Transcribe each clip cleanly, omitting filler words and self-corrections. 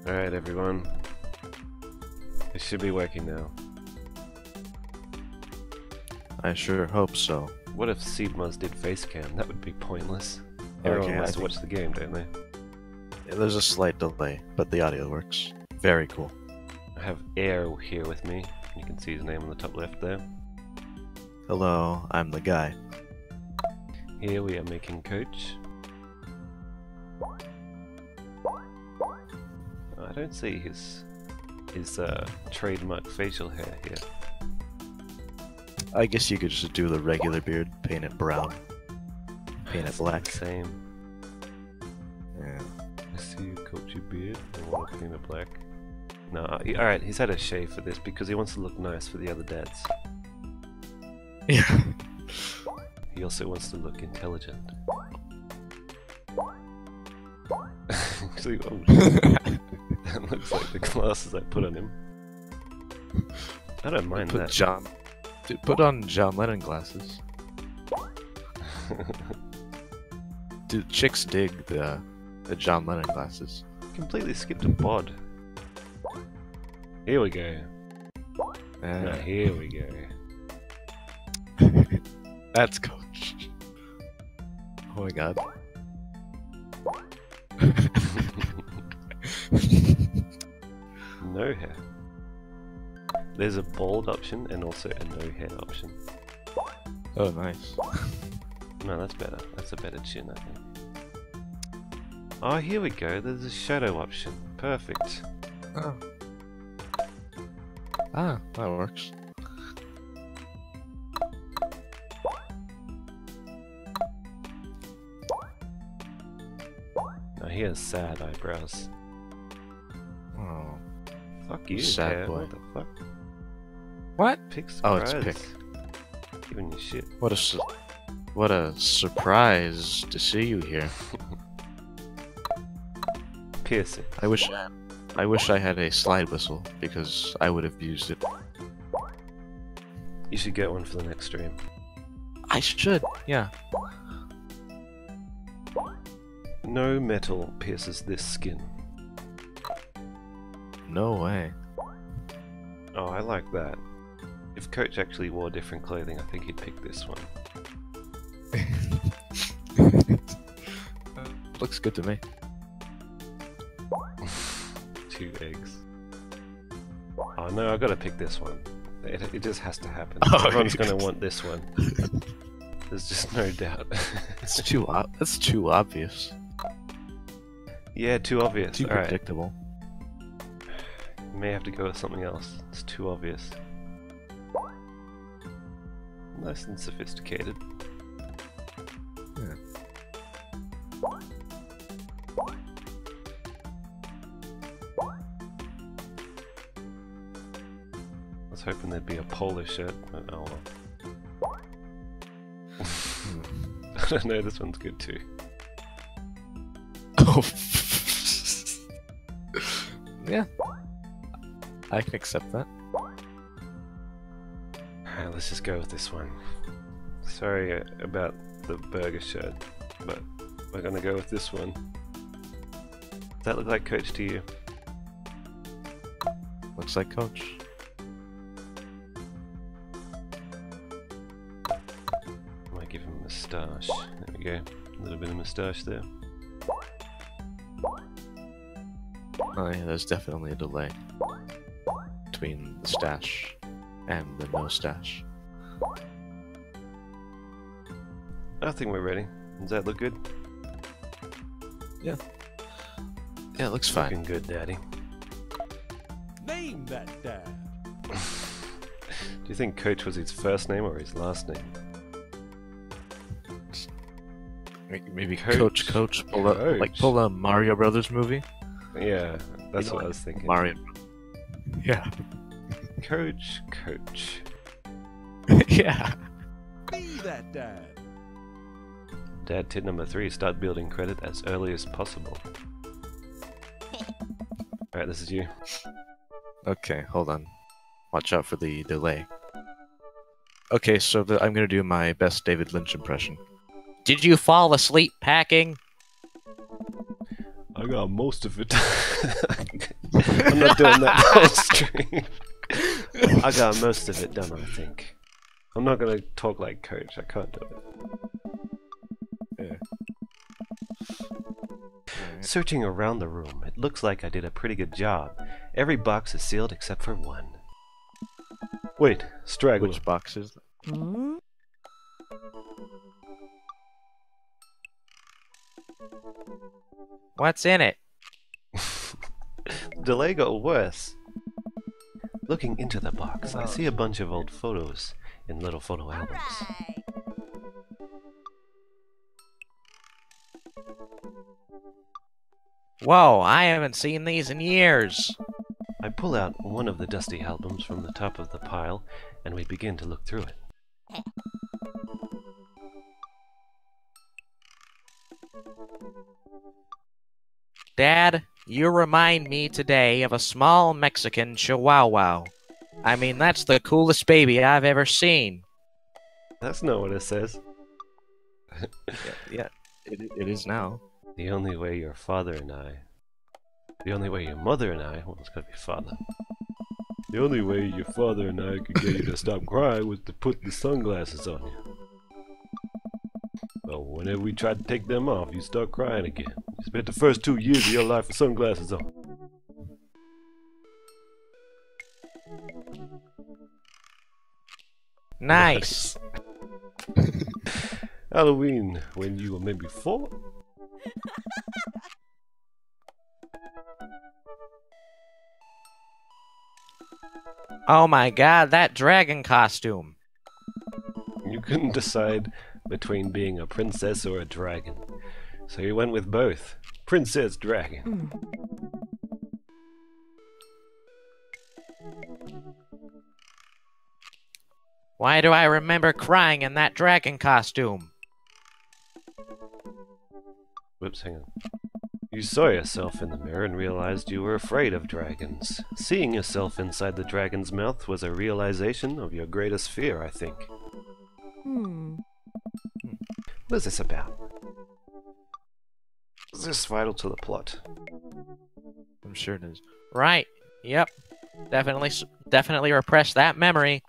Alright everyone. It should be working now. I sure hope so. What if seibmoz did facecam? That would be pointless. Okay, Everyone wants to watch the game, don't they? Yeah, there's a slight delay, but the audio works. Very cool. I have Air here with me. You can see his name on the top left there. Hello, I'm the guy. Here we are making Coach. I don't see his trademark facial hair here. I guess you could just do the regular beard, paint it brown, paint it black. Same. Yeah. I see you, Coachy beard. I want to paint it black. No, alright, he's had a shave for this because he wants to look nice for the other dads. Yeah. He also wants to look intelligent. Actually, oh shit. That looks like the glasses I put on him. I don't mind that. Put on John Lennon glasses. Dude, chicks dig the John Lennon glasses. Completely skipped a bod. Here we go. Now here we go. That's Coach. Oh my god. No hair. There's a bald option and also a no hair option. Oh, nice. No, that's better. That's a better chin, I think. Oh, here we go. There's a shadow option. Perfect. Oh. Ah, that works. Now he has sad eyebrows. Oh. Fuck you, Sad hair. boy. What the fuck? What? Pick Oh, surprise. it's pick. Giving you shit. What a surprise to see you here. Piercing. I wish I had a slide whistle because I would have used it. You should get one for the next stream. I should, yeah. No metal pierces this skin. No way. Oh, I like that. If Coach actually wore different clothing, I think he'd pick this one. Looks good to me. 2 eggs. Oh no, I've got to pick this one. It just has to happen. Oh, Everyone's going to want this one. There's just no doubt. That's too obvious. Yeah, too obvious. Too Alright. predictable. May have to go with something else. It's too obvious. Nice and sophisticated. Yeah. I was hoping there'd be a polo shirt, but oh well. I don't know, this one's good too. Oh. Yeah. I can accept that. Alright, let's just go with this one. Sorry about the burger shirt, but we're gonna go with this one. Does that look like Coach to you? Looks like Coach. Might give him a moustache. There we go. A little bit of moustache there. Oh yeah, there's definitely a delay between the stash and the no stash. I think we're ready. Does that look good? Yeah. Yeah, it looks fine. Looking good, Daddy. Name that dad. Do you think Coach was his first name or his last name? Maybe Coach. Coach, pull a Mario Brothers movie. Yeah, that's You know, what I was thinking. Mario. Yeah. Coach. Yeah. Be that dad. Dad, tip number 3, start building credit as early as possible. Alright, this is you. Okay, hold on. Watch out for the delay. Okay, so I'm gonna do my best David Lynch impression. Did you fall asleep packing? I got most of it. I'm not doing that whole stream. I got most of it done, I think. I'm not gonna talk like Coach. I can't do it. Yeah. Searching around the room, it looks like I did a pretty good job. Every box is sealed except for one. Wait, straggler. Which box is that? Hmm? What's in it? Delay got worse. Looking into the box, I see a bunch of old photos in little photo albums. Whoa, I haven't seen these in years. I pull out one of the dusty albums from the top of the pile, and we begin to look through it. Dad, you remind me today of a small Mexican chihuahua. I mean, that's the coolest baby I've ever seen. That's not what it says. Yeah, it is now. The only way your father and I... The only way your mother and I... Well, it's gotta be father. The only way your father and I could get you to stop crying was to put the sunglasses on you. Well, whenever we tried to take them off, you start crying again. You spent the first 2 years of your life with sunglasses on. Nice. Halloween, when you were maybe 4? Oh my god, that dragon costume. You couldn't decide between being a princess or a dragon. So you went with both. Princess Dragon. Why do I remember crying in that dragon costume? Whoops, hang on. You saw yourself in the mirror and realized you were afraid of dragons. Seeing yourself inside the dragon's mouth was a realization of your greatest fear, I think. What is this about? Is this vital to the plot? I'm sure it is. Right. Yep. Definitely repress that memory.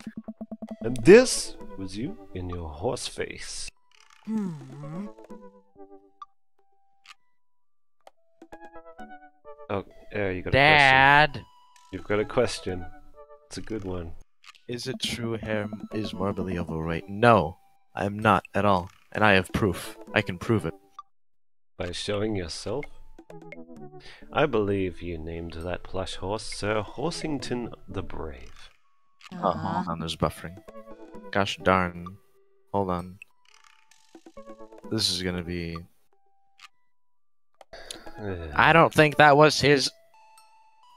And this was you in your horse face. Oh, yeah, you got a question. Dad. You've got a question. It's a good one. Is it true hair is morbidly overweight? No, I'm not at all. And I have proof. I can prove it. By showing yourself? I believe you named that plush horse Sir Horsington the Brave. Oh, hold on, there's buffering. Gosh darn. Hold on. This is gonna be... I don't think that was his...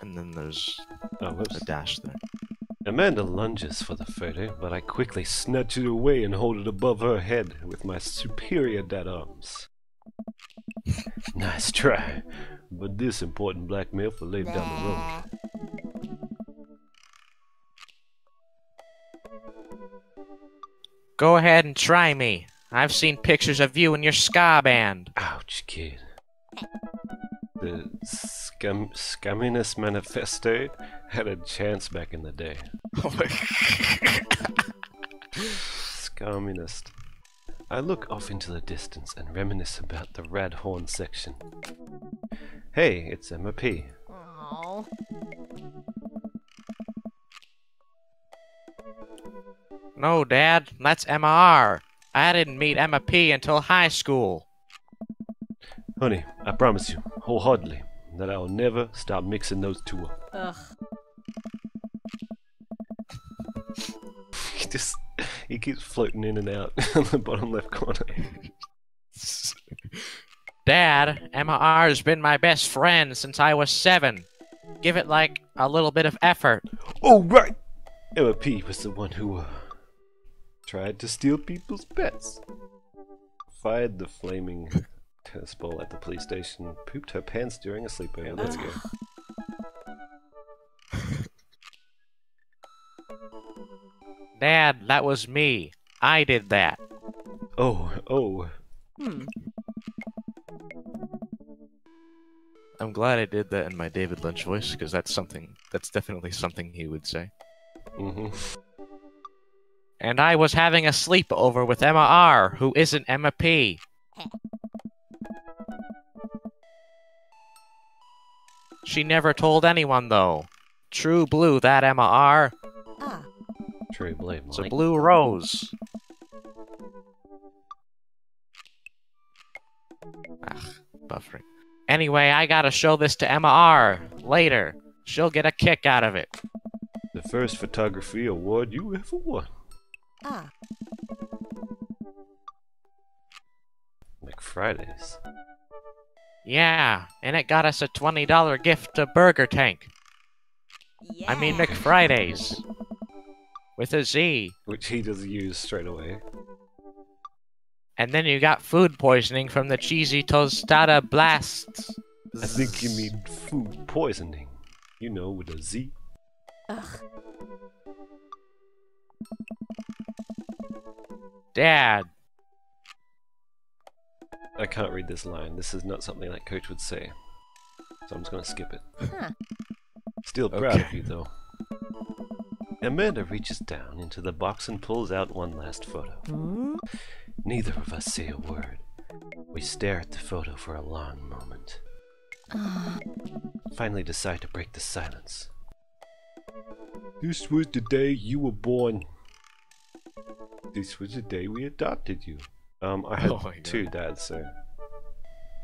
And then there's Oh, whoops. a dash there. Amanda lunges for the photo, but I quickly snatch it away and hold it above her head with my superior dad arms. Nice try, but this important blackmail for later down the road. Go ahead and try me. I've seen pictures of you and your ska band. Ouch, kid. The Scumminess Manifesto had a chance back in the day. Oh my Scumminist. I look off into the distance and reminisce about the Red Horn section. Hey, it's Emma P. Oh. No, Dad, that's Emma R. I didn't meet Emma P until high school. Honey, I promise you, wholeheartedly, that I'll never stop mixing those two up. Ugh. He keeps floating in and out on the bottom left corner. Dad, Emma R's been my best friend since I was 7. Give it, like, a little bit of effort. Oh, right! Emma P was the one who, tried to steal people's pets. Fired the flaming tennis ball at the police station, pooped her pants during a sleepover. Let's go. Dad, that was me. I did that. Oh. I'm glad I did that in my David Lynch voice, because that's definitely something he would say. Mm-hmm. And I was having a sleepover with Emma R, who isn't Emma P. She never told anyone, though. True blue, that Emma R. True blue, It's a Mike. blue rose. Buffering. Anyway, I gotta show this to Emma R. later. She'll get a kick out of it. The first photography award you ever won. McFridays. Yeah, and it got us a $20 gift to Burger Tank. I mean McFridays. With a Z. Which he does use straight away. And then you got food poisoning from the cheesy tostada blasts. I think you mean food poisoning. You know, with a Z. Dad. I can't read this line. This is not something that Coach would say. So I'm just gonna skip it. Still proud of you, though. Amanda reaches down into the box and pulls out one last photo. Neither of us say a word. We stare at the photo for a long moment. Finally decide to break the silence. This was the day you were born. This was the day we adopted you. I had two dads, so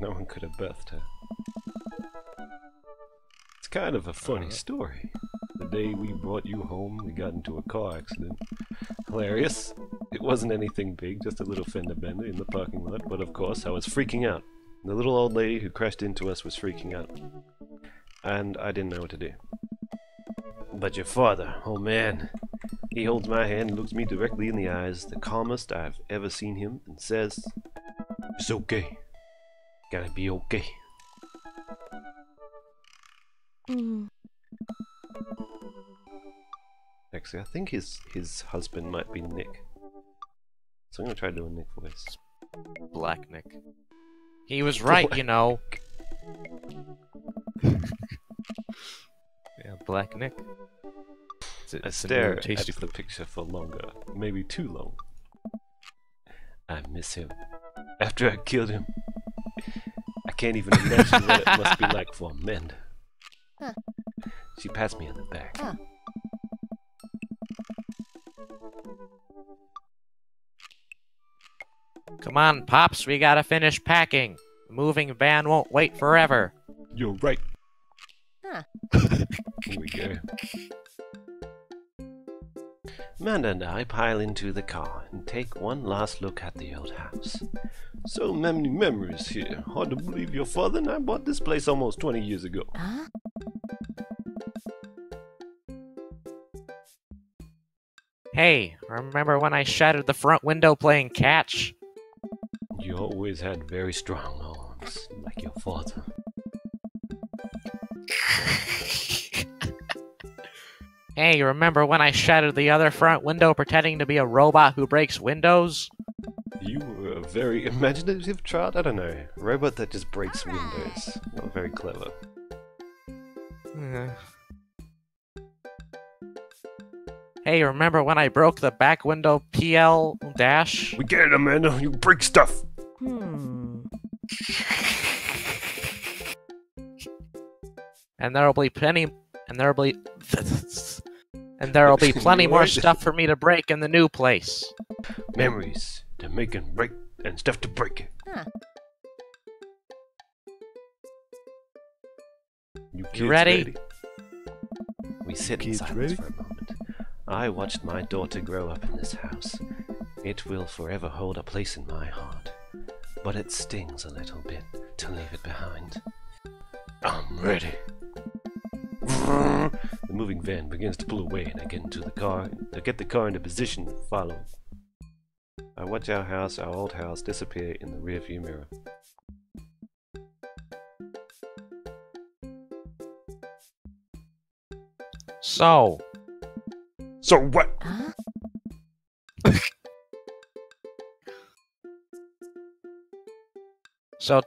no one could have birthed her. It's kind of a funny story. The day we brought you home, we got into a car accident. Hilarious. It wasn't anything big, just a little fender bender in the parking lot, but of course I was freaking out. The little old lady who crashed into us was freaking out. And I didn't know what to do. But your father, oh man. He holds my hand and looks me directly in the eyes, the calmest I've ever seen him, and says, "It's okay. Gotta be okay." Actually, I think his husband might be Nick. So I'm gonna try to do a Nick voice. Black Nick. He was right, you know. Yeah, Black Nick. I stare at the picture for longer, maybe too long. I miss him. After I killed him, I can't even imagine what it must be like for Amanda. She pats me on the back. Come on, Pops, we gotta finish packing. The moving van won't wait forever. You're right. Here we go. Amanda and I pile into the car and take one last look at the old house. So many memories here. Hard to believe your father and I bought this place almost 20 years ago. Hey, remember when I shattered the front window playing catch? You always had very strong arms, like your father. Hey, remember when I shattered the other front window pretending to be a robot who breaks windows? You were a very imaginative child? I don't know. A robot that just breaks windows. Not very clever. Hey, remember when I broke the back window PL dash? We get it, Amanda. You break stuff. And there'll be plenty more stuff for me to break in the new place. Memories to make and break, and stuff to break it. You kids ready? We sit in silence for a moment. I watched my daughter grow up in this house. It will forever hold a place in my heart. But it stings a little bit to leave it behind. I'm ready. The moving van begins to pull away and I get into the car. I get the car into position and follow. I watch our house, our old house, disappear in the rearview mirror. So what? So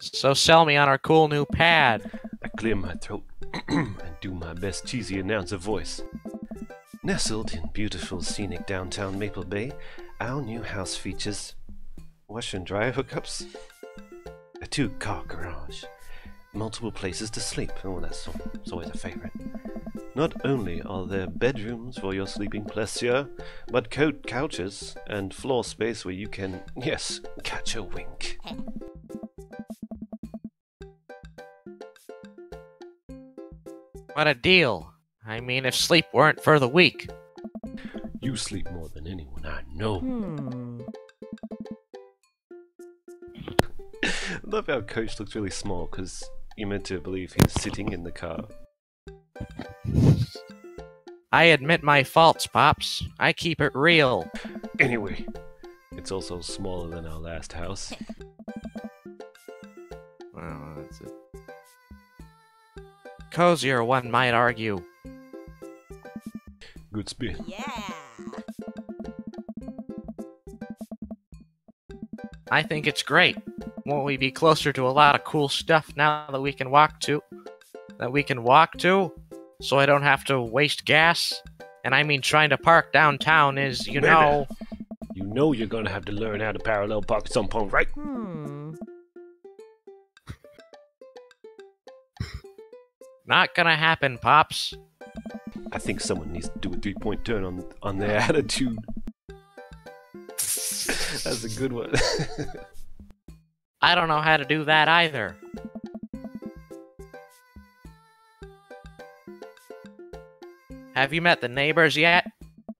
So sell me on our cool new pad. I clear my throat and do my best cheesy announcer voice. Nestled in beautiful scenic downtown Maple Bay, our new house features washer and dryer hookups, a 2-car garage, multiple places to sleep. Oh, that's always a favorite. Not only are there bedrooms for your sleeping pleasure, but couches and floor space where you can, yes, catch a wink. What a deal. I mean, if sleep weren't for the weak. You sleep more than anyone I know. I love how Coach looks really small because you're meant to believe he's sitting in the car. I admit my faults, Pops. I keep it real. Anyway, it's also smaller than our last house. Well, that's it. Cozier, one might argue. Good spin. I think it's great. Won't we be closer to a lot of cool stuff now that we can walk to? So I don't have to waste gas? And I mean, trying to park downtown is, you know... You know you're gonna have to learn how to parallel park at some point, right? Not gonna happen, Pops. I think someone needs to do a 3-point turn on their attitude. That's a good one. I don't know how to do that either. Have you met the neighbors yet?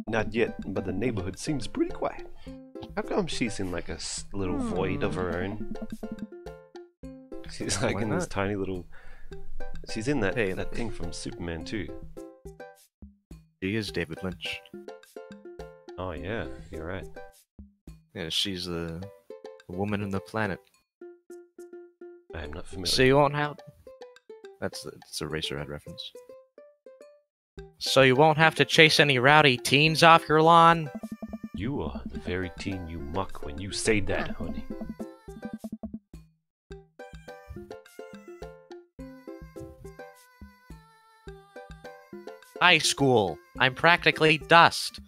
Not yet, but the neighborhood seems pretty quiet. How come she's in like a little void of her own? She's like Why in this not? tiny little... She's in that, Hey, that thing from Superman too. She is David Lynch. Oh yeah, you're right. Yeah, she's the woman in the planet. I am not familiar. So you won't have... It's a Eraserhead reference. So you won't have to chase any rowdy teens off your lawn? You are the very teen you mock when you say that, honey. High school. I'm practically dust.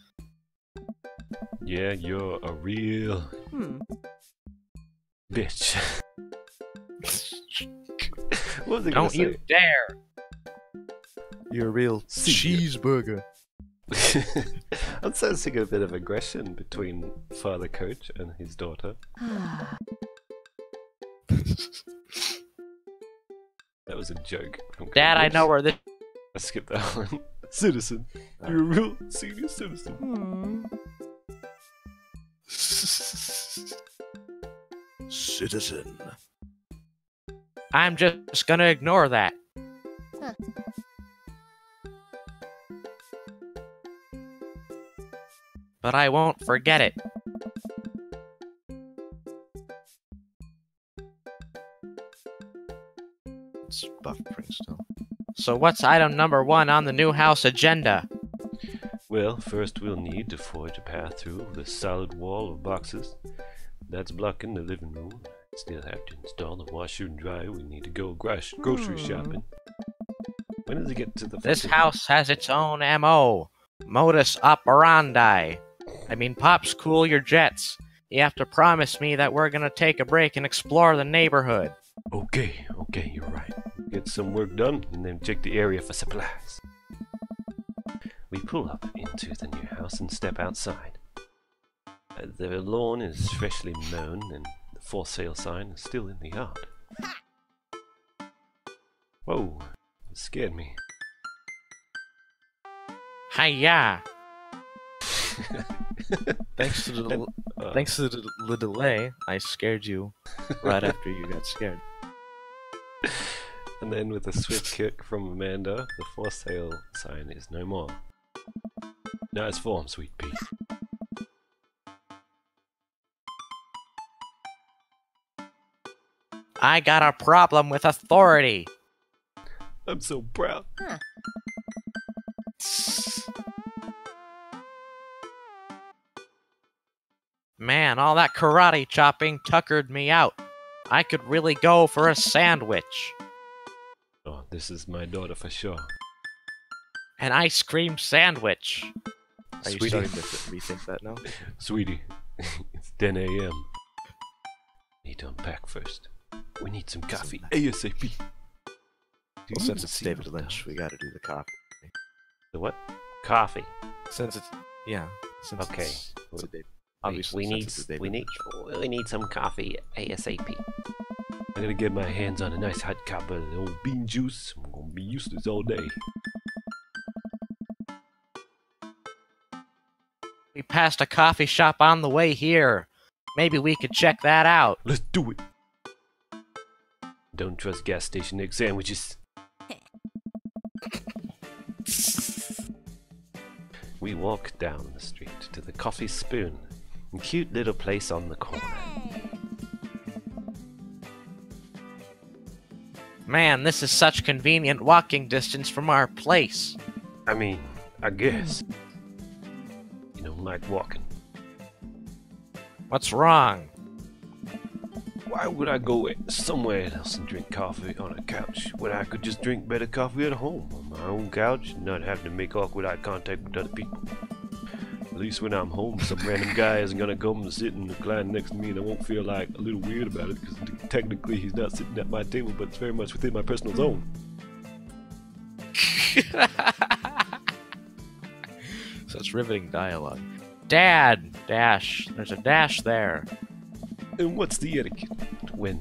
Yeah, you're a real bitch. What was I gonna Don't you dare. You're a real cheeseburger. I'm sensing a bit of aggression between Father Coach and his daughter. That was a joke. From Dad, I Coach. know where this... I skipped that one. Citizen. You're a real senior citizen. Citizen. I'm just gonna ignore that. But I won't forget it. It's buffering still. So what's item number 1 on the new house agenda? Well, first we'll need to forge a path through the solid wall of boxes that's blocking the living room. Still have to install the washer and dryer. We need to go grocery shopping. When does it get to the... This house has its own MO. Modus operandi. I mean, Pops, cool your jets. You have to promise me that we're gonna take a break and explore the neighborhood. Okay, you're right. Get some work done and then check the area for supplies. We pull up into the new house and step outside. The lawn is freshly mown and the for sale sign is still in the yard. Whoa, it scared me. Hiya! Thanks to the delay, I scared you right after you got scared. And then with a swift kick from Amanda, the for sale sign is no more. Nice form, sweet pea. I got a problem with authority. I'm so proud. Man, all that karate chopping tuckered me out. I could really go for a sandwich. Oh, this is my daughter for sure. An ice cream sandwich. Are you Sweetie. starting to rethink that now? Sweetie, it's 10 a.m. Need to unpack first. We need some coffee ASAP. Do you Well, since even it's see David what's Lynch, we gotta do the coffee. The what? Coffee. Since it's Since Okay. it's a David. We Obviously, need since it's a David we need Lynch. we need some coffee ASAP. I gotta get my hands on a nice hot cup of the old bean juice. I'm gonna be useless all day. We passed a coffee shop on the way here. Maybe we could check that out. Let's do it. Don't trust gas station egg sandwiches. We walk down the street to the Coffee Spoon, a cute little place on the corner. Man, this is such convenient walking distance from our place. I mean, I guess. You don't like walking. What's wrong? Why would I go somewhere else and drink coffee on a couch when I could just drink better coffee at home on my own couch and not have to make awkward eye contact with other people? At least when I'm home, some random guy isn't gonna come and sit and recline next to me, and I won't feel like a little weird about it because technically he's not sitting at my table, but it's very much within my personal zone. Such riveting dialogue. Dad! Dash. There's a dash there. And what's the etiquette when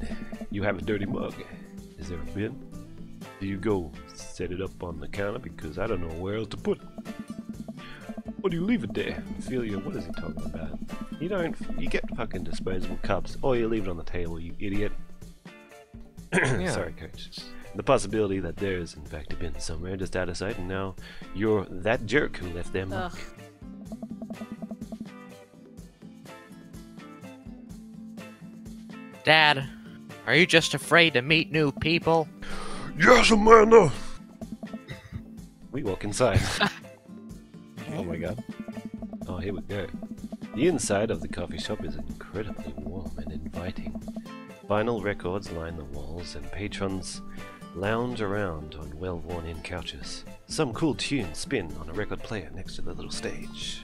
you have a dirty mug? Is there a bin? Do you go set it up on the counter because I don't know where else to put it? Or do you leave it there? Ophelia, what is he talking about? You get fucking disposable cups, or you leave it on the table, you idiot. Yeah. Sorry, Coach. The possibility that there is in fact a bin somewhere just out of sight, and now you're that jerk who left their mug. Ugh. Dad, are you just afraid to meet new people? Yes, Amanda! We walk inside. Oh my god. Oh, here we go. The inside of the coffee shop is incredibly warm and inviting. Vinyl records line the walls, and patrons lounge around on well-worn-in couches. Some cool tunes spin on a record player next to the little stage.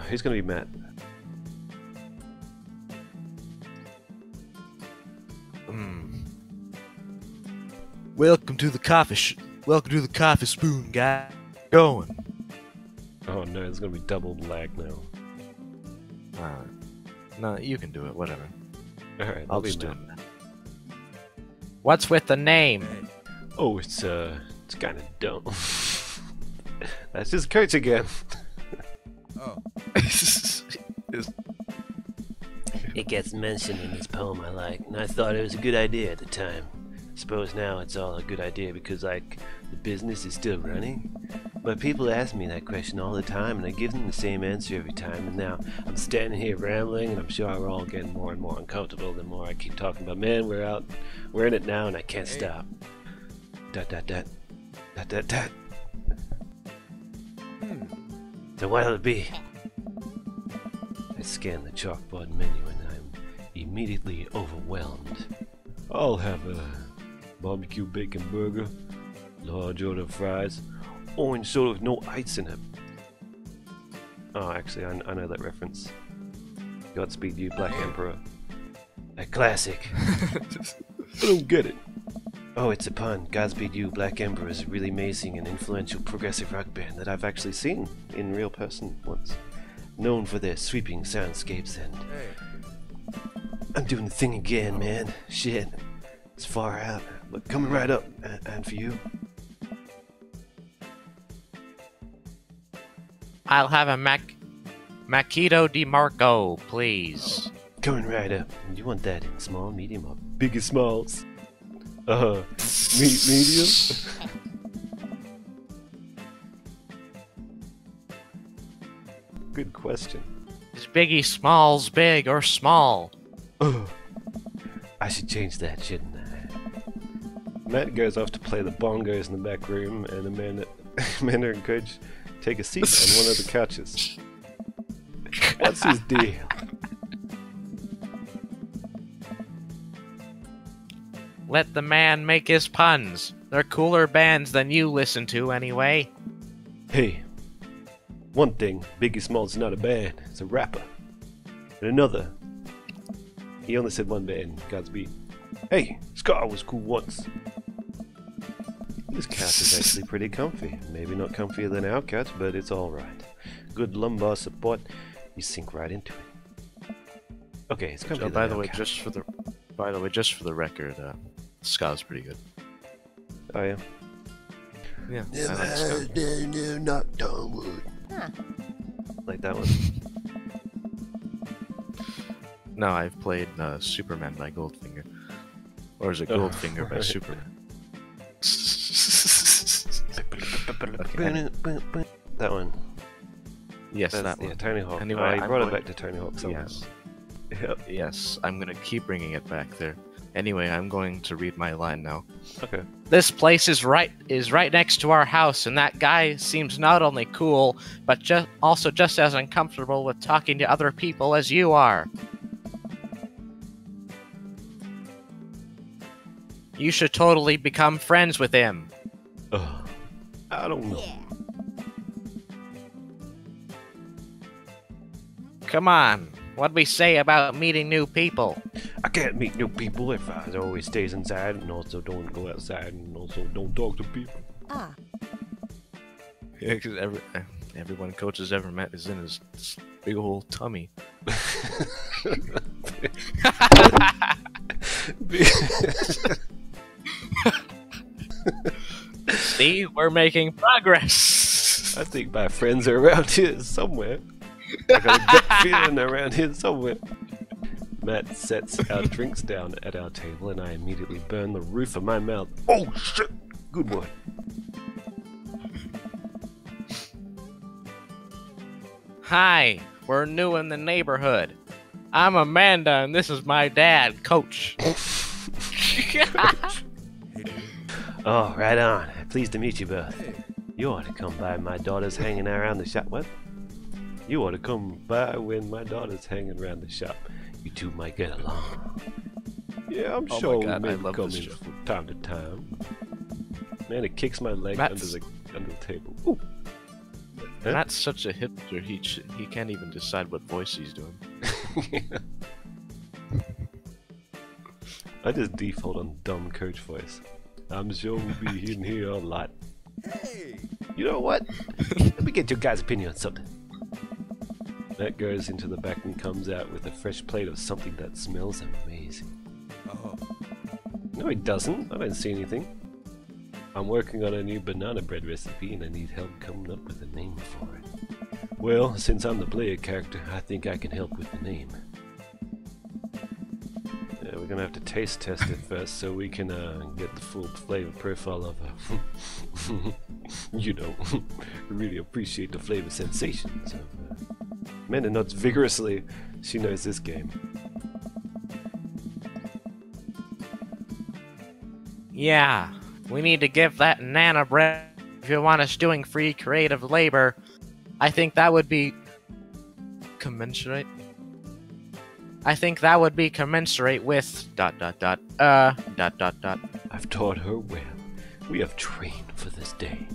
Who's gonna be Matt? Welcome to the Welcome to the coffee spoon, guy. Going. Oh no, it's gonna be double lag now. No, you can do it. Whatever. Alright, I'll be just do Matt. it. What's with the name? Oh, it's kinda dumb. That's just Coach again. Oh, It gets mentioned in this poem I like, and I thought it was a good idea at the time. Suppose now it's all a good idea because, like, the business is still running? But people ask me that question all the time, and I give them the same answer every time, and now I'm standing here rambling, and I'm sure we're all getting more and more uncomfortable the more I keep talking about, man, we're in it now, and I can't stop. Dot dot dot. Dot dot dot. So what'll it be? I scan the chalkboard menu, and I'm immediately overwhelmed. I'll have a barbecue bacon burger, large order of fries, orange soda with no ice in it. Oh, actually, I know that reference. Godspeed You, Black Emperor. A classic. I don't get it. Oh, it's a pun. Godspeed You, Black Emperor is a really amazing and influential progressive rock band that I've actually seen in real person once. Known for their sweeping soundscapes and... I'm doing the thing again, man. Shit. It's far out, but coming right up. And for you? I'll have a Macchito di Marco, please. Coming right up. You want that in small, medium, or biggest smalls? Medium? Good question. Is Biggie Smalls big or small? I should change that, shouldn't I? Matt goes off to play the bongos in the back room, and Amanda and Coach take a seat on one of the couches. What's his deal? Let the man make his puns. They're cooler bands than you listen to anyway. Hey, one thing, Biggie Smalls is not a band, it's a rapper. And another, he only said one band, Godspeed. Hey, Scar was cool once. This couch is actually pretty comfy. Maybe not comfier than our couch, but it's alright. Good lumbar support, you sink right into it. Okay, it's comfy. By the way, just for the record, Scar's pretty good. Oh yeah? Yeah, I like Scar. Not Dogwood. Huh. Like that one. No, I've played Superman by Goldfinger. Or is it Goldfinger by right. Superman? That one. Yes, That's, that yeah, one. Tony Hawk. Anyway, I I'm brought it going- back to Tony Hawk somehow. Yes. Yep. Yes, I'm gonna keep bringing it back there. Anyway, I'm going to read my line now. Okay. This place is right next to our house, and that guy seems not only cool, but also just as uncomfortable with talking to other people as you are. You should totally become friends with him. I don't know. Yeah. Come on, what'd we say about meeting new people? I can't meet new people if I always stays inside and also don't go outside and also don't talk to people. Ah. Yeah, because everyone Coach has ever met is in his big old tummy. See, we're making progress. I think my friends are around here somewhere. I got a gut feeling they're around here somewhere. Matt sets our drinks down at our table and I immediately burn the roof of my mouth. Oh shit! Good one. Hi, we're new in the neighborhood. I'm Amanda, and this is my dad, Coach. Oh, right on. Pleased to meet you both. You ought to come by my daughter's hanging around the shop. What? You ought to come by when my daughter's hanging around the shop. You two might get along. Yeah, I'm Oh my sure God, we I maybe love come this in show. from time to time. Man, it kicks my leg Matt's- under the table. Ooh. Huh? Matt's such a hipster, he can't even decide what voice he's doing. I just default on dumb coach voice. I'm sure we'll be in here a lot. Hey! You know what? Let me get your guys' opinion on something. Matt goes into the back and comes out with a fresh plate of something that smells amazing. Oh. No, he doesn't. I don't see anything. I'm working on a new banana bread recipe and I need help coming up with a name for it. Well, since I'm the player character, I think I can help with the name. We're gonna have to taste test it first so we can get the full flavor profile of you know, really appreciate the flavor sensations of Amanda nods vigorously. She knows this game. Yeah, we need to give that Nana bread if you want us doing free creative labor. I think that would be commensurate. I think that would be commensurate with ... I've taught her well. We have trained for this day.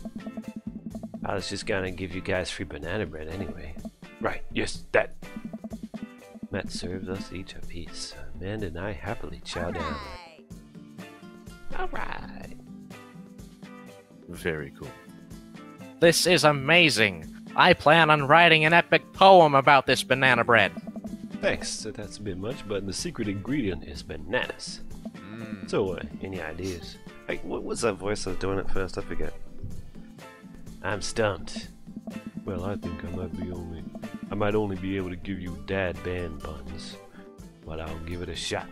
I was just gonna give you guys free banana bread anyway. Right, yes, that. Matt serves us each a piece. Amanda and I happily chow down. Alright. Very cool. This is amazing. I plan on writing an epic poem about this banana bread. Thanks, so that's a bit much, but the secret ingredient is bananas. So, any ideas? Hey, what was that voice I was doing at first? I forget. I'm stumped. Well, I think I might only be able to give you dad band buns, but I'll give it a shot.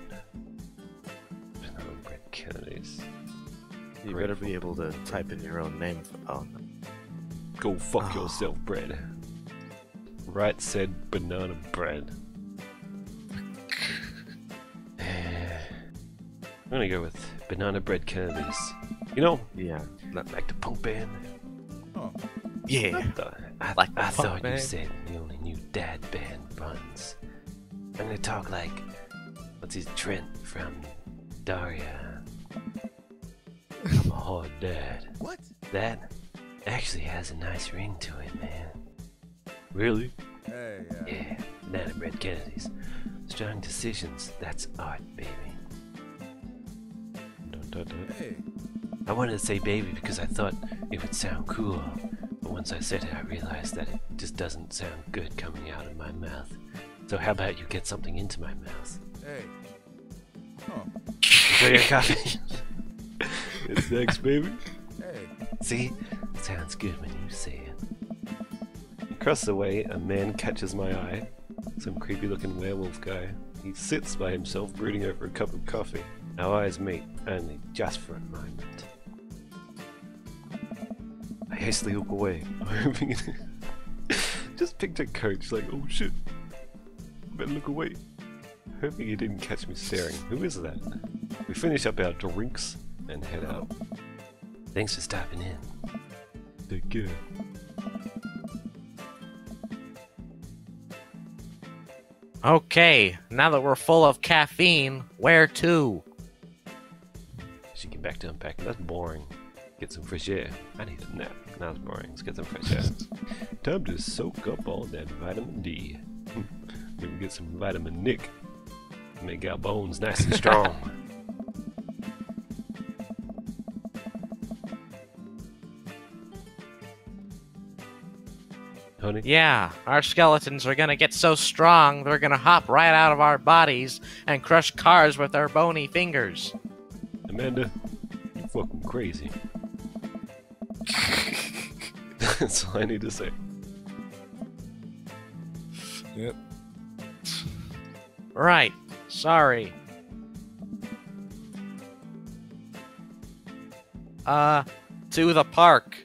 Banana bread candies. You better be able to type in your own name. Oh, no. Go fuck yourself, bread. Right said banana bread. I'm gonna go with banana bread candies. You know, Yeah. like the punk band. Oh. Yeah. I Like the punk thought you band? said you only knew dad band buns. I'm gonna talk like, what's his Trent from Daria? Oh, Dad. What? That actually has a nice ring to it, man. Really? Hey, Yeah, Nana Bread Kennedy's. Strong decisions, that's art, baby. Dun, dun, dun. hey. I wanted to say baby because I thought it would sound cool, but once I said it, I realized that it just doesn't sound good coming out of my mouth. So how about you get something into my mouth? Hey. Huh. Enjoy your coffee. It's next, baby. Hey. See? Sounds good when you say it. Across the way, a man catches my eye. Some creepy looking werewolf guy. He sits by himself brooding over a cup of coffee. Our eyes meet, only just for a moment. I hastily look away, hoping it... Just picture Coach like, oh shit, better look away. Hoping he didn't catch me staring. Who is that? We finish up our drinks and head out. Thanks for stopping in. Take care. Okay, now that we're full of caffeine, where to? Should get back to unpacking. That's boring. Get some fresh air. I need a nap. Now it's boring. Let's get some fresh air. Time to soak up all that vitamin D. Maybe get some vitamin Nick. Make our bones nice and strong. Honey? Yeah, our skeletons are gonna get so strong they're gonna hop right out of our bodies and crush cars with their bony fingers. Amanda, you fucking crazy. That's all I need to say. Yep. Right, sorry. To the park.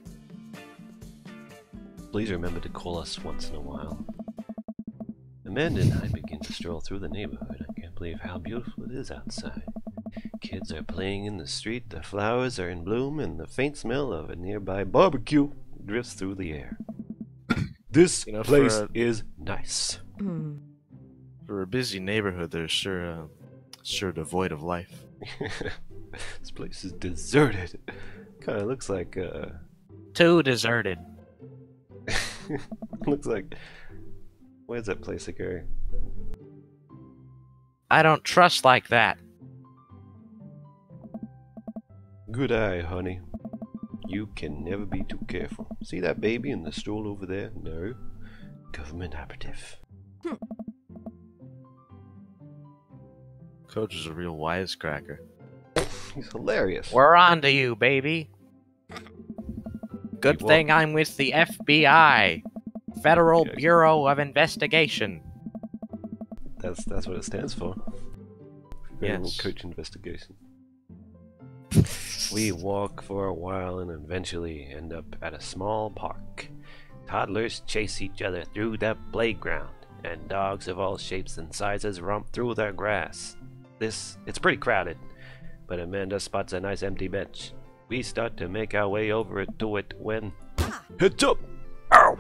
Please remember to call us once in a while. Amanda and I begin to stroll through the neighborhood. I can't believe how beautiful it is outside. Kids are playing in the street, the flowers are in bloom, and the faint smell of a nearby barbecue drifts through the air. This place is nice. For a busy neighborhood, they're sure devoid of life. This place is deserted. Kind of looks like Too deserted. looks like, where's that place go? I don't trust like that. Good eye, honey. You can never be too careful. See that baby in the stool over there? No. Government operative. Coach is a real wisecracker. He's hilarious. We're on to you, baby. Good Keep thing I'm with the FBI, Federal Yeah. Bureau of Investigation. That's what it stands for. Federal Yes. Coach Investigation. We walk for a while and eventually end up at a small park. Toddlers chase each other through the playground, and dogs of all shapes and sizes romp through the grass. It's pretty crowded, but Amanda spots a nice empty bench. We start to make our way over to it when... Heads up! Ow!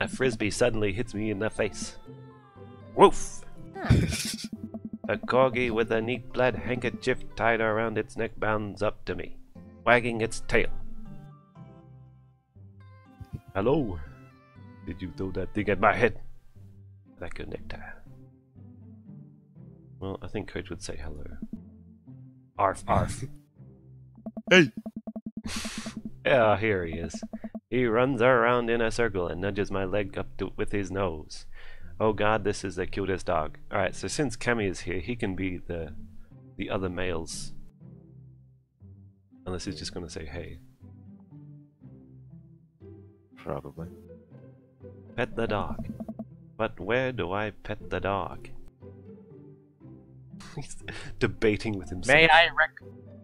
A frisbee suddenly hits me in the face. Woof! A corgi with a neat plaid handkerchief tied around its neck bounds up to me, wagging its tail. Hello? Did you throw that thing at my head? Like a necktie. Well, I think Coach would say hello. Arf, arf. Hey! Yeah, here he is. He runs around in a circle and nudges my leg up with his nose. Oh god, this is the cutest dog. Alright, so since Cammy is here, he can be the other males. Unless he's just gonna say hey. Probably. Pet the dog. But where do I pet the dog? He's debating with himself.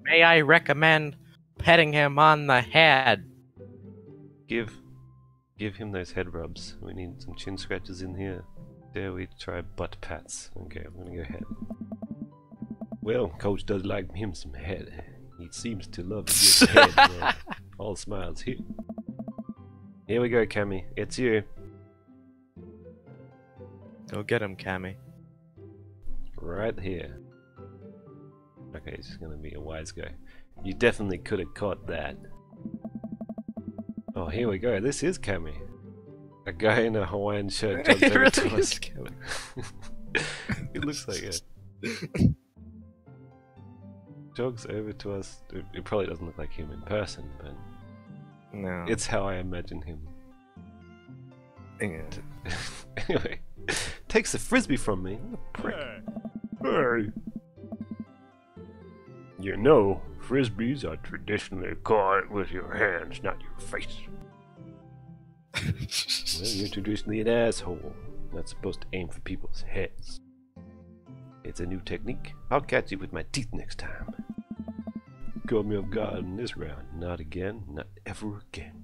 May I recommend petting him on the head? Give him those head rubs. We need some chin scratches in here. Dare we try butt pats? Okay, I'm gonna go head. Well, Coach does like him some head. He seems to love his head. Well, all smiles here. Here we go, Cammy. It's you. Go get him, Cammy. Right here. Okay, he's just gonna be a wise guy. You definitely could have caught that. Oh, here we go. This is Cammy. A guy in a Hawaiian shirt jumps It over to really us. is Kevin. It looks like it. Jogs over to us. It probably doesn't look like him in person, but No. it's how I imagine him. Yeah. Anyway, takes the frisbee from me. What a prick. Hey. You know, frisbees are traditionally caught with your hands, not your face. Well, you're traditionally an asshole. Not supposed to aim for people's heads. It's a new technique. I'll catch you with my teeth next time. Caught me off guard in this round. Not again. Not ever again.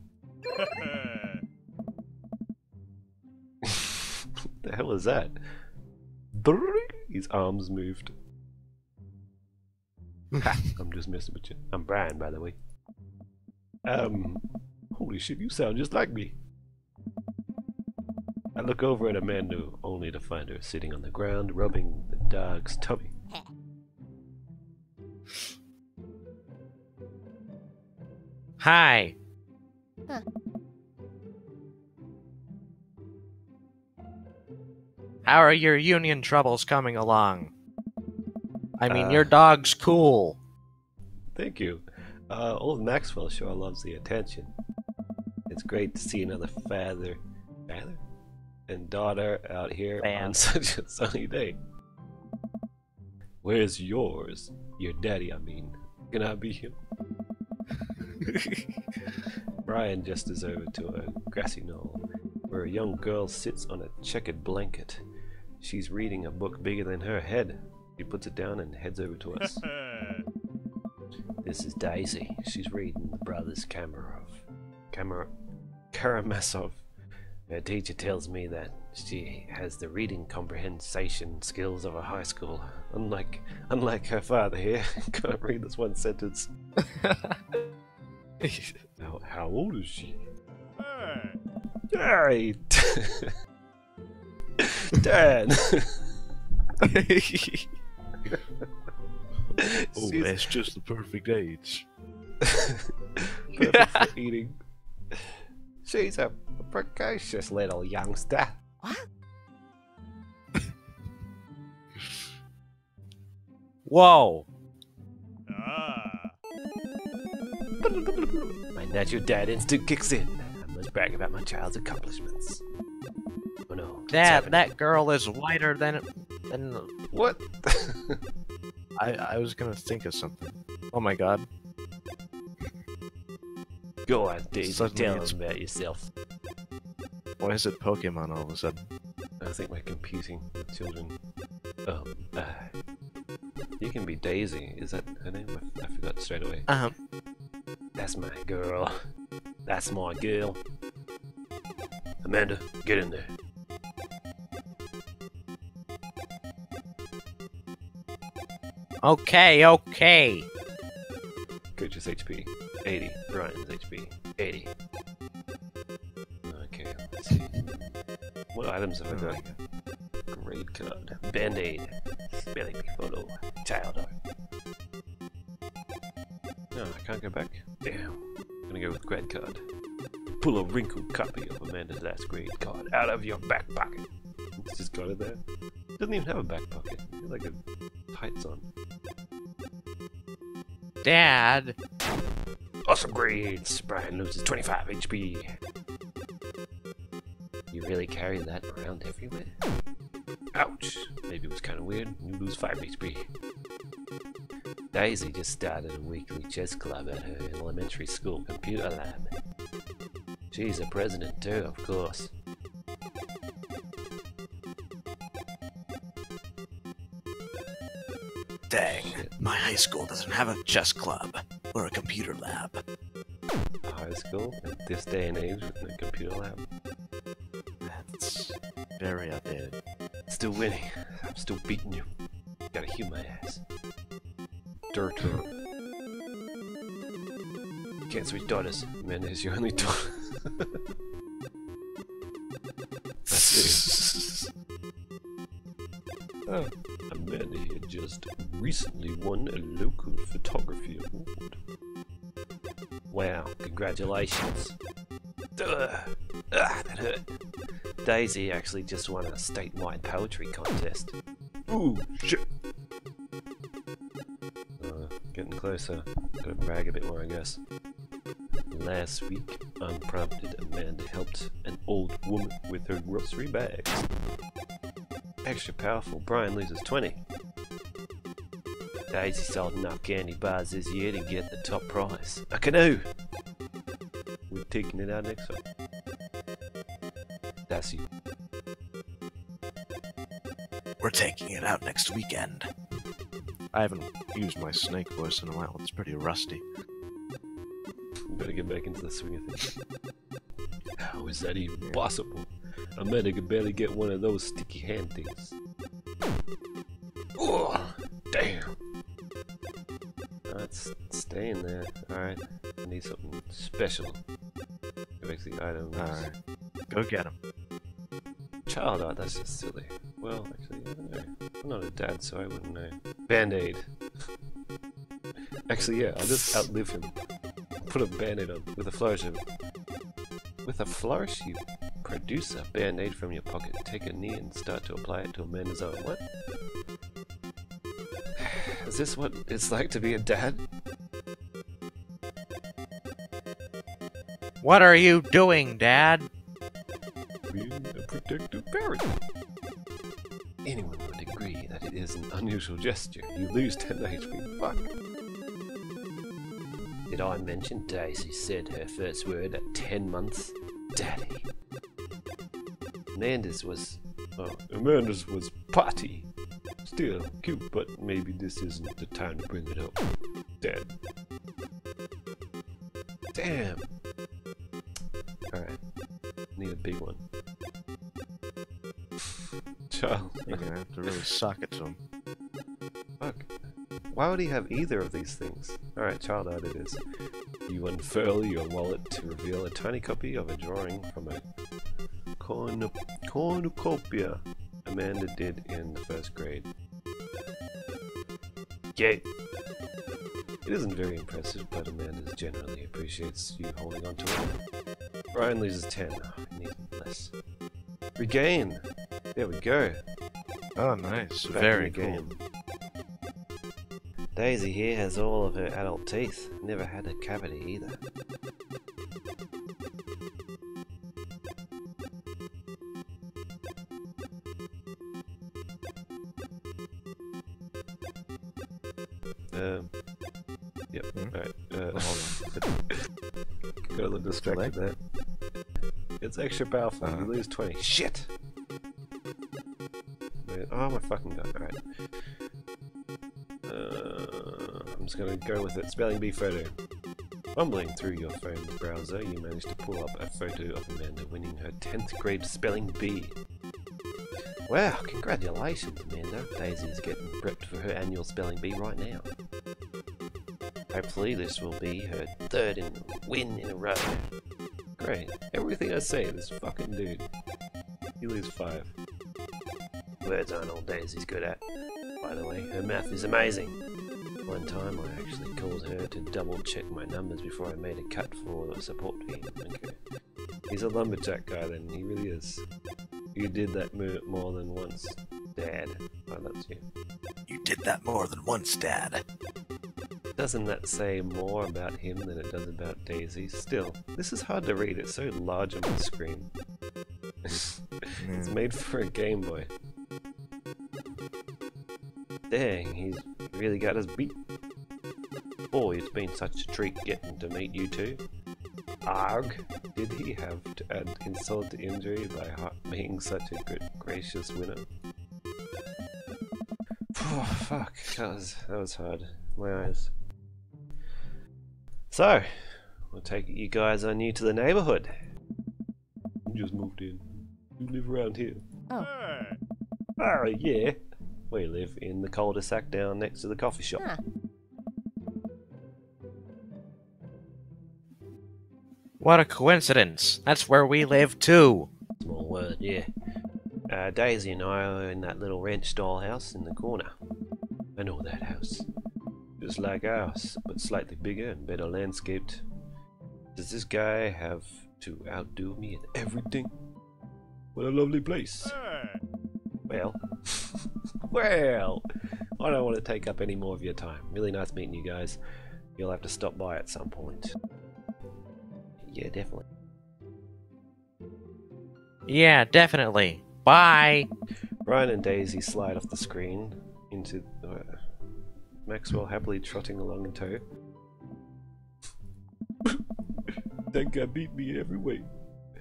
What the hell is that? His arms moved. I'm just messing with you. I'm Brian, by the way. Holy shit, you sound just like me. I look over at Amanda, only to find her sitting on the ground, rubbing the dog's tummy. Hi. How are your union troubles coming along? I mean, your dog's cool. Thank you. Old Maxwell sure loves the attention. It's great to see another father and daughter out here on such a sunny day. Where's yours? Your daddy, I mean. Can I be him? Brian gestures over to a grassy knoll, where a young girl sits on a checkered blanket. She's reading a book bigger than her head. She puts it down and heads over to us. This is Daisy. She's reading the Brothers Karamazov. Her teacher tells me that she has the reading comprehension skills of a high school. Unlike her father here, can't read this one sentence. How old is she? Hey! Dad! Oh, that's just the perfect age. Perfect for eating. She's a precocious little youngster. What? Whoa. My natural dad instinct kicks in. I must brag about my child's accomplishments. Oh no. what's happening? That girl is whiter than What? I was gonna think of something. Oh my god. Go on, Daisy. Suddenly Tell it's- us about yourself. Why is it Pokemon all of a sudden? I think we're computing with children. You can be Daisy. Is that her name? I forgot straight away. That's my girl. That's my girl. Amanda, get in there. Okay. Coach's HP 80. Brian's HP 80. Okay, let's see. What items have I got? Grade card. Band-aid. Spelling bee photo. Child art. No, I can't go back. Damn. I'm gonna go with grade card. Pull a wrinkled copy of Amanda's last grade card out of your back pocket. It's just got it there. Doesn't even have a back pocket. It's like a tights on. Dad. Awesome grades. Brian loses 25 HP. You really carry that around everywhere? Ouch. Maybe it was kind of weird. You lose 5 HP. Daisy just started a weekly chess club at her elementary school computer lab. She's a president too, of course. Dang, my high school doesn't have a chess club or a computer lab. High school at this day and age with a computer lab. That's very outdated. Still winning. I'm still beating you. Gotta heal my ass. Dirt. Can't switch daughters. Amanda is your only daughter. That's it. Oh, Amanda had just recently won a local photography award. Wow, congratulations. Ugh. That hurt. Daisy actually just won a statewide poetry contest. Ooh, shit. Getting closer. Gotta brag a bit more, I guess. Last week, unprompted, Amanda helped an old woman with her grocery bags. Extra powerful, Brian loses 20. Daisy sold enough candy bars this year to get the top prize. A canoe! We're taking it out next week. That's you. We're taking it out next weekend. I haven't used my snake voice in a while. It's pretty rusty. Better get back into the swing of things. How is that even possible? Amanda could barely get one of those sticky hand things. Oh, damn. It's staying there. Alright. I need something special. Go back to the items. Alright. Go get him. Child art, that's just silly. Well, actually, I don't know. I'm not a dad, so I wouldn't know. Band-Aid. Actually, yeah, I'll just outlive him. Put a Band-Aid on with a flourish of... With a flourish, you produce a Band-Aid from your pocket, take a knee and start to apply it to Amanda's arm. What? Is this what it's like to be a dad? What are you doing, Dad? Being a protective parent. Anyone would agree that it is an unusual gesture. You lose 10 HP. Fuck. Did I mention Daisy said her first word at 10 months? Daddy. Amanda's was potty. Still cute, but maybe this isn't the time to bring it up. Dad. Damn. Alright. Need a big one. Child. You're gonna have to really sock it to him. Fuck. Why would he have either of these things? Alright, child art it is. You unfurl your wallet to reveal a tiny copy of a drawing from a cornucopia Amanda did in the first grade. Yay! It isn't very impressive, but Amanda generally appreciates you holding on to it. Brian loses 10. Oh, I need less. Regain! There we go. Oh, nice. Back Very in the cool. game. Daisy here has all of her adult teeth. Never had a cavity either. Yep. Alright. Hold on. Got a little distracted there. It's extra powerful. You lose 20. Shit! Oh my fucking god. Alright. I'm just gonna go with it. Spelling bee photo. Fumbling through your phone browser, you managed to pull up a photo of Amanda winning her 10th grade spelling bee. Wow, congratulations, Amanda. Daisy is getting prepped for her annual spelling bee right now. Hopefully this will be her third win in a row. Great. Everything I say, this fucking dude. You lose 5. Words aren't all Daisy's good at. By the way, her math is amazing. One time I actually called her to double check my numbers before I made a cut for the support team. Okay. He's a lumberjack guy then, he really is. You did that more than once, Dad. Oh, that's you. You did that more than once, Dad. Doesn't that say more about him than it does about Daisy? Still, this is hard to read, it's so large on my screen. It's made for a Game Boy. Dang, he's really got us beat. Boy, it's been such a treat getting to meet you two. Arg, did he have to add insult to injury by being such a good, gracious winner? Oh, fuck, that was hard. My eyes. So, we'll take it you guys are new to the neighborhood. You just moved in. You live around here. Oh. Oh, yeah. We live in the cul-de-sac down next to the coffee shop. Huh. What a coincidence. That's where we live too. Small word, yeah. Daisy and I are in that little ranch-style house in the corner. I know that house. Just like ours, but slightly bigger and better landscaped. Does this guy have to outdo me in everything? What a lovely place. Well, well, I don't want to take up any more of your time. Really nice meeting you guys. You'll have to stop by at some point. Yeah, definitely. Yeah, definitely. Bye! Ryan and Daisy slide off the screen into Maxwell happily trotting along in tow. That guy beat me every way.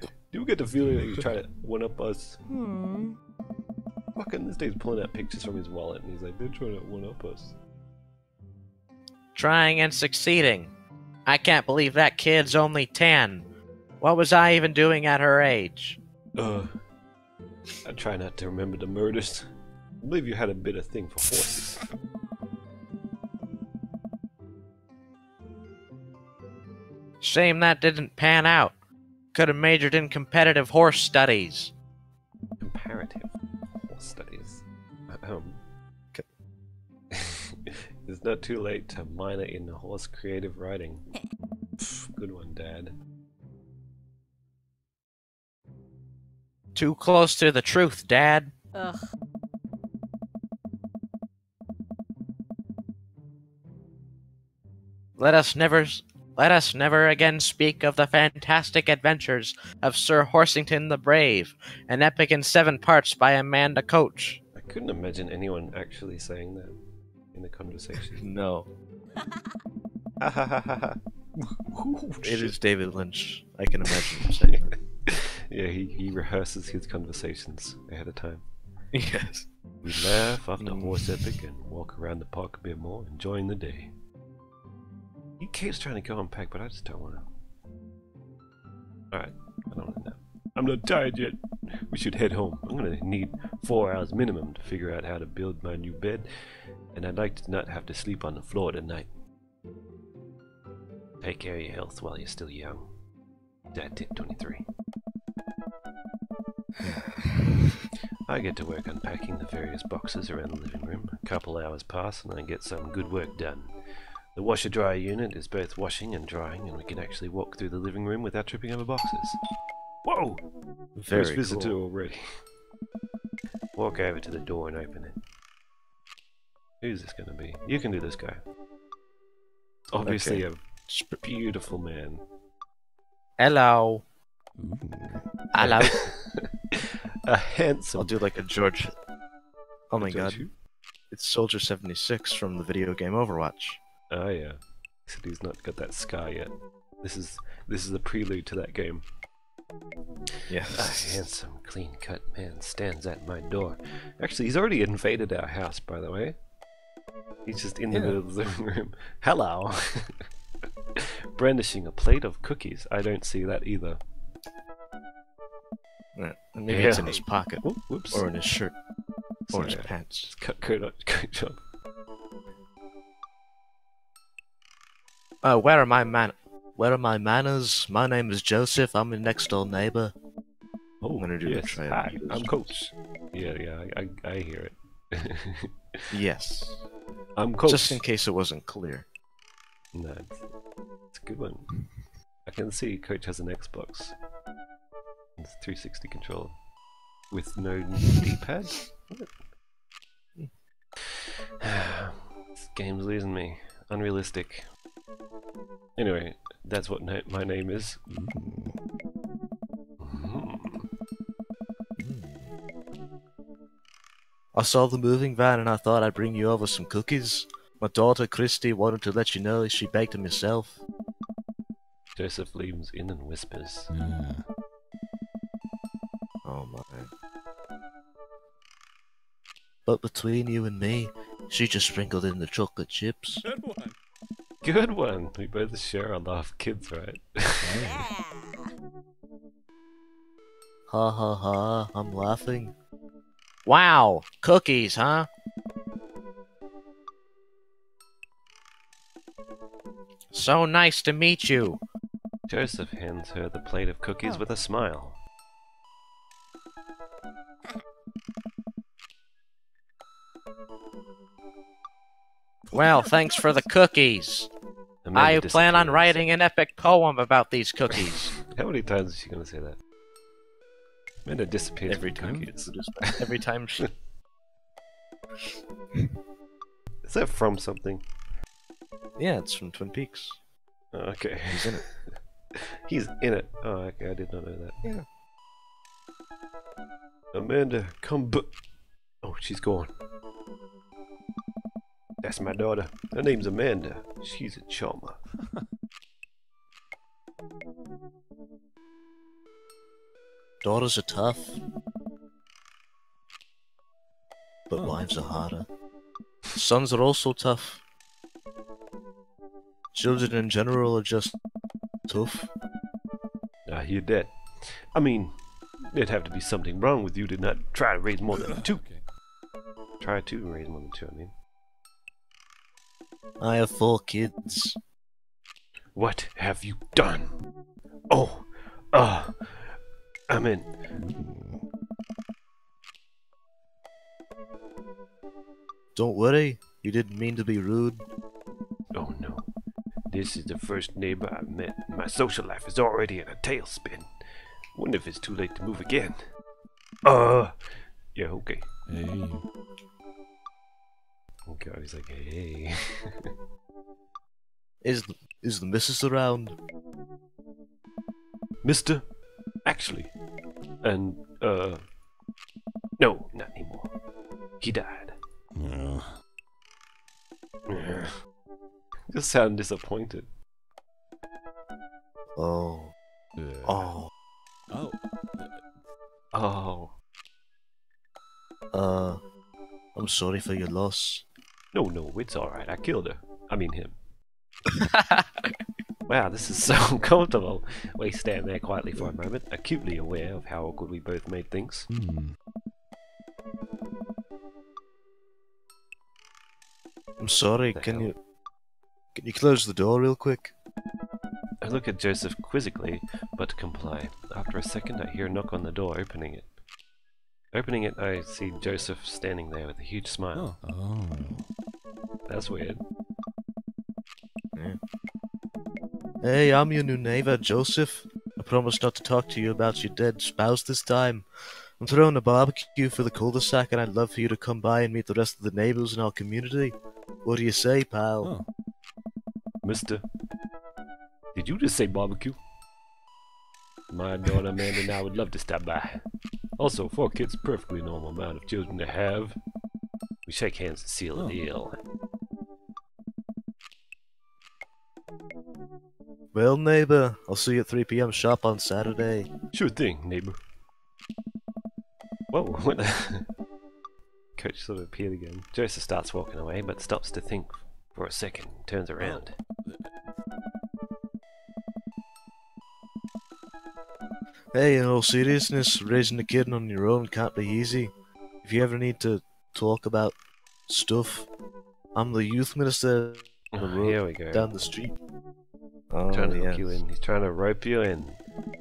Do you get the feeling that he's trying to one-up us? Fucking this dude's pulling out pictures from his wallet and he's like, they're trying to one-up us. Trying and succeeding. I can't believe that kid's only 10. What was I even doing at her age? I try not to remember the murders. I believe you had a bit of thing for horses. Shame that didn't pan out. Could have majored in competitive horse studies. Comparative horse studies. It's not too late to minor in horse creative writing. Good one, Dad. Too close to the truth, Dad. Ugh. Let us never again speak of the fantastic adventures of Sir Horsington the Brave, an epic in 7 parts by Amanda Coach. I couldn't imagine anyone actually saying that in a conversation. No. Ha ha ha ha ha. It is David Lynch. I can imagine him saying that. Yeah, he rehearses his conversations ahead of time. Yes. We laugh after horse epic and walk around the park a bit more, enjoying the day. He keeps trying to go unpack, but I just don't want to. Alright, I don't want to know. I'm not tired yet. We should head home. I'm going to need 4 hours minimum to figure out how to build my new bed, and I'd like to not have to sleep on the floor tonight. Take care of your health while you're still young. Dad tip 23. I get to work unpacking the various boxes around the living room. A couple hours pass and I get some good work done. The washer-dryer unit is both washing and drying, and we can actually walk through the living room without tripping over boxes. Whoa! Very First visitor cool. already. Walk over to the door and open it. Who's this going to be? You can do this guy. Obviously Okay. a beautiful man. Hello. Hello. A handsome... I'll do like a George. Oh my god. Don't you? It's Soldier 76 from the video game Overwatch. Oh yeah. Except he's not got that scar yet. This is the prelude to that game. A Yes. handsome, clean-cut man stands at my door. Actually, he's already invaded our house, by the way. He's just in the middle of the living room. Hello! Brandishing a plate of cookies. I don't see that either. Yeah, maybe it's in Yeah. his pocket. Oh, whoops. Or in his shirt. Or his Sorry, pants. just cut coat job. Where are my manners? My name is Joseph. I'm your next door neighbor. Oh, I'm gonna do the yes. try Hi, and I'm use- Coach. Yeah, I hear it. Yes. I'm Coach. Just in case it wasn't clear. No, it's a good one. I can see Coach has an Xbox. It's a 360 controller. With no D-pad? This game's losing me. Unrealistic. Anyway, that's what my name is. I saw the moving van and I thought I'd bring you over some cookies. My daughter Christy wanted to let you know she baked them herself. Joseph leans in and whispers. Oh my. But between you and me, she just sprinkled in the chocolate chips. Good one. Good one! We both share a love of kids, right? Yeah. Ha ha ha, I'm laughing. Wow, cookies, huh? So nice to meet you. Joseph hands her the plate of cookies with a smile. Well, thanks for the cookies. I Amanda plan on disappears. writing an epic poem about these cookies. How many times is she gonna say that? Amanda disappears Every with time. cookies. Every time she... Is that from something? Yeah, it's from Twin Peaks. Oh, okay. He's in it. He's in it. Oh, okay. I did not know that. Yeah. Amanda, come Oh, she's gone. That's my daughter. Her name's Amanda. She's a charmer. Daughters are tough. But wives are harder. Sons are also tough. Children in general are just tough. I hear that. I mean, there'd have to be something wrong with you to not try to raise more than two. Okay. Try to raise more than two, I mean. I have 4 kids. What have you done? Oh, I'm in. Don't worry, you didn't mean to be rude. Oh no. This is the first neighbor I've met. My social life is already in a tailspin. Wonder if it's too late to move again. Yeah, okay. Hey. Oh god, he's like, hey. Is the missus around? Mister? Actually. And, no, not anymore. He died. Yeah. Just sound disappointed. Oh. Oh. Oh. Oh. I'm sorry for your loss. No, it's alright. I killed her. I mean him. Wow, this is so uncomfortable. We stand there quietly for a moment, acutely aware of how awkward we both made things. I'm sorry, The can hell? you close the door real quick? I look at Joseph quizzically, but comply. After a second, I hear a knock on the door, opening it. Opening it, I see Joseph standing there with a huge smile. Oh. That's weird. Hey, I'm your new neighbor, Joseph. I promise not to talk to you about your dead spouse this time. I'm throwing a barbecue for the cul-de-sac and I'd love for you to come by and meet the rest of the neighbors in our community. What do you say, pal? Oh. Mister, did you just say barbecue? My daughter Amanda and I would love to stop by. Also, 4 kids, perfectly normal amount of children to have. We shake hands and seal the deal. Well, neighbor, I'll see you at 3 p.m. sharp on Saturday. Sure thing, neighbor. Whoa, what the... Coach sort of appeared again. Joseph starts walking away, but stops to think for a second, turns around. Hey, in all seriousness, raising a kid on your own can't be easy. If you ever need to talk about stuff, I'm the youth minister on the road Here we go. down the street. Oh, Trying to yes. hook you in. He's trying to rope you in.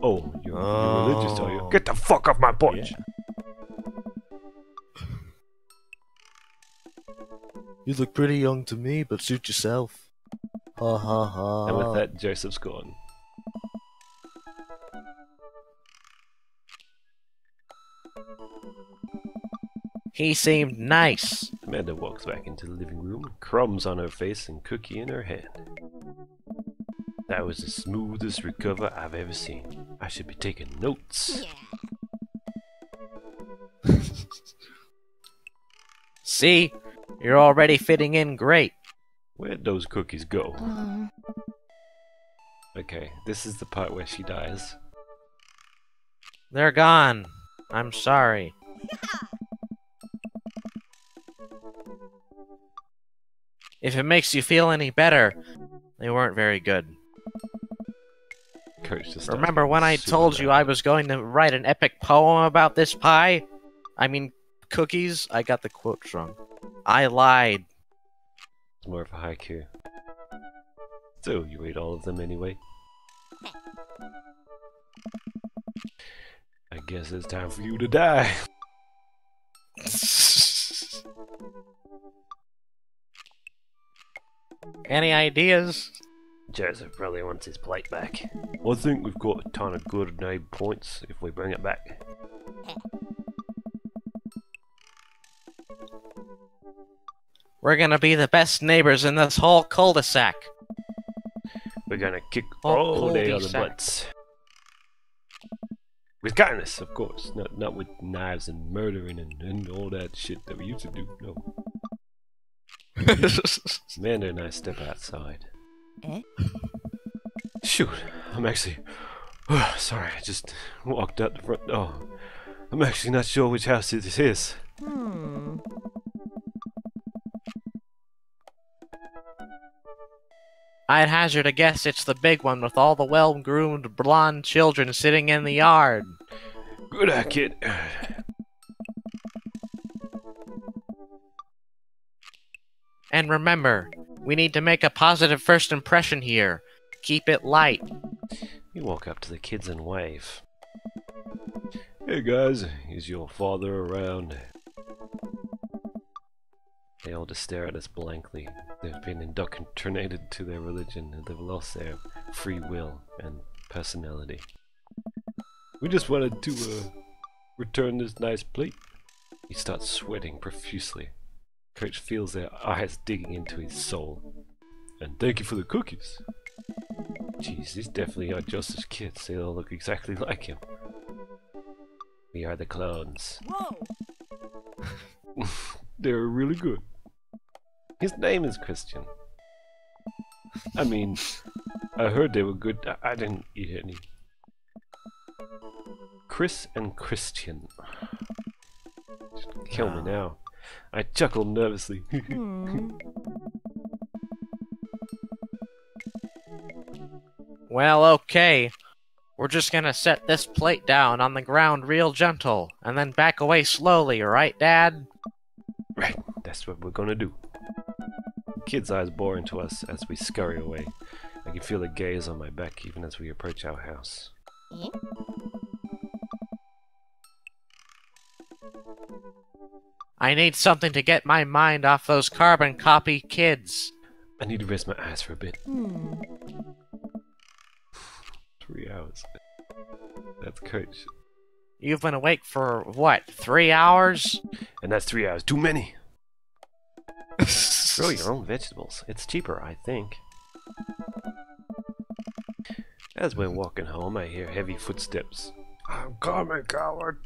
Oh, you're Oh. religious, are you? Get the fuck off my porch! You look pretty young to me, but suit yourself. Ha ha ha. And with that, Joseph's gone. He seemed nice. Amanda walks back into the living room, crumbs on her face and cookie in her hand. That was the smoothest recover I've ever seen. I should be taking notes. See? You're already fitting in great. Where'd those cookies go? Okay, this is the part where she dies. They're gone. I'm sorry. If it makes you feel any better, they weren't very good. Coach just starts Remember getting when I super told you mad. I was going to write an epic poem about this pie? I mean, cookies? I got the quotes wrong. I lied. It's more of a haiku. So, you ate all of them anyway? I guess it's time for you to die. Any ideas? Joseph probably wants his plate back. I think we've got a ton of good neighbor points if we bring it back. We're gonna be the best neighbors in this whole cul-de-sac. We're gonna kick Oh, all day on the cul-de-sac. butts. With kindness, of course. Not with knives and murdering and all that shit that we used to do. No. Amanda and I step outside. Eh? Shoot, I'm actually... sorry, I just walked out the front door. I'm actually not sure which house this is. Hmm. I'd hazard a guess it's the big one with all the well-groomed blonde children sitting in the yard. Good eye, kid. And remember, we need to make a positive first impression here. Keep it light. You walk up to the kids and wave. Hey guys, is your father around? They all just stare at us blankly. They've been indoctrinated to their religion and they've lost their free will and personality. We just wanted to return this nice plate. He starts sweating profusely. Coach feels their eyes digging into his soul. And thank you for the cookies. Jeez, these definitely are Joseph's kids. They all look exactly like him. We are the clones. Whoa! They're really good. His name is Christian. I mean, I heard they were good. I didn't eat any. Chris and Christian. Kill me now. I chuckled nervously. Hmm. Well, okay. We're just gonna set this plate down on the ground real gentle, and then back away slowly, right, Dad? Right, that's what we're gonna do. Kid's eyes bore into us as we scurry away. I can feel a gaze on my back even as we approach our house. Eh? I need something to get my mind off those carbon copy kids. I need to rest my eyes for a bit. Hmm. 3 hours. That's Coach. You've been awake for, what, 3 hours? And that's 3 hours too many! Grow your own vegetables. It's cheaper, I think. As we're walking home, I hear heavy footsteps. I'm coming, coward!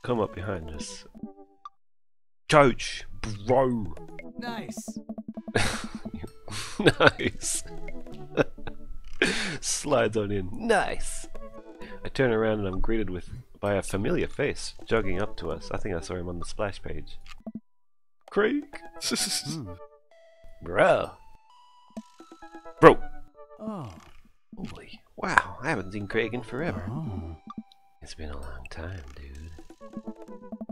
Come up behind us. Coach, bro! Nice. Nice! Slides on in. Nice! I turn around and I'm greeted by a familiar face jogging up to us. I think I saw him on the splash page. Craig! Bro! Bro! Oh. Holy, wow, I haven't seen Craig in forever. Oh. It's been a long time, dude.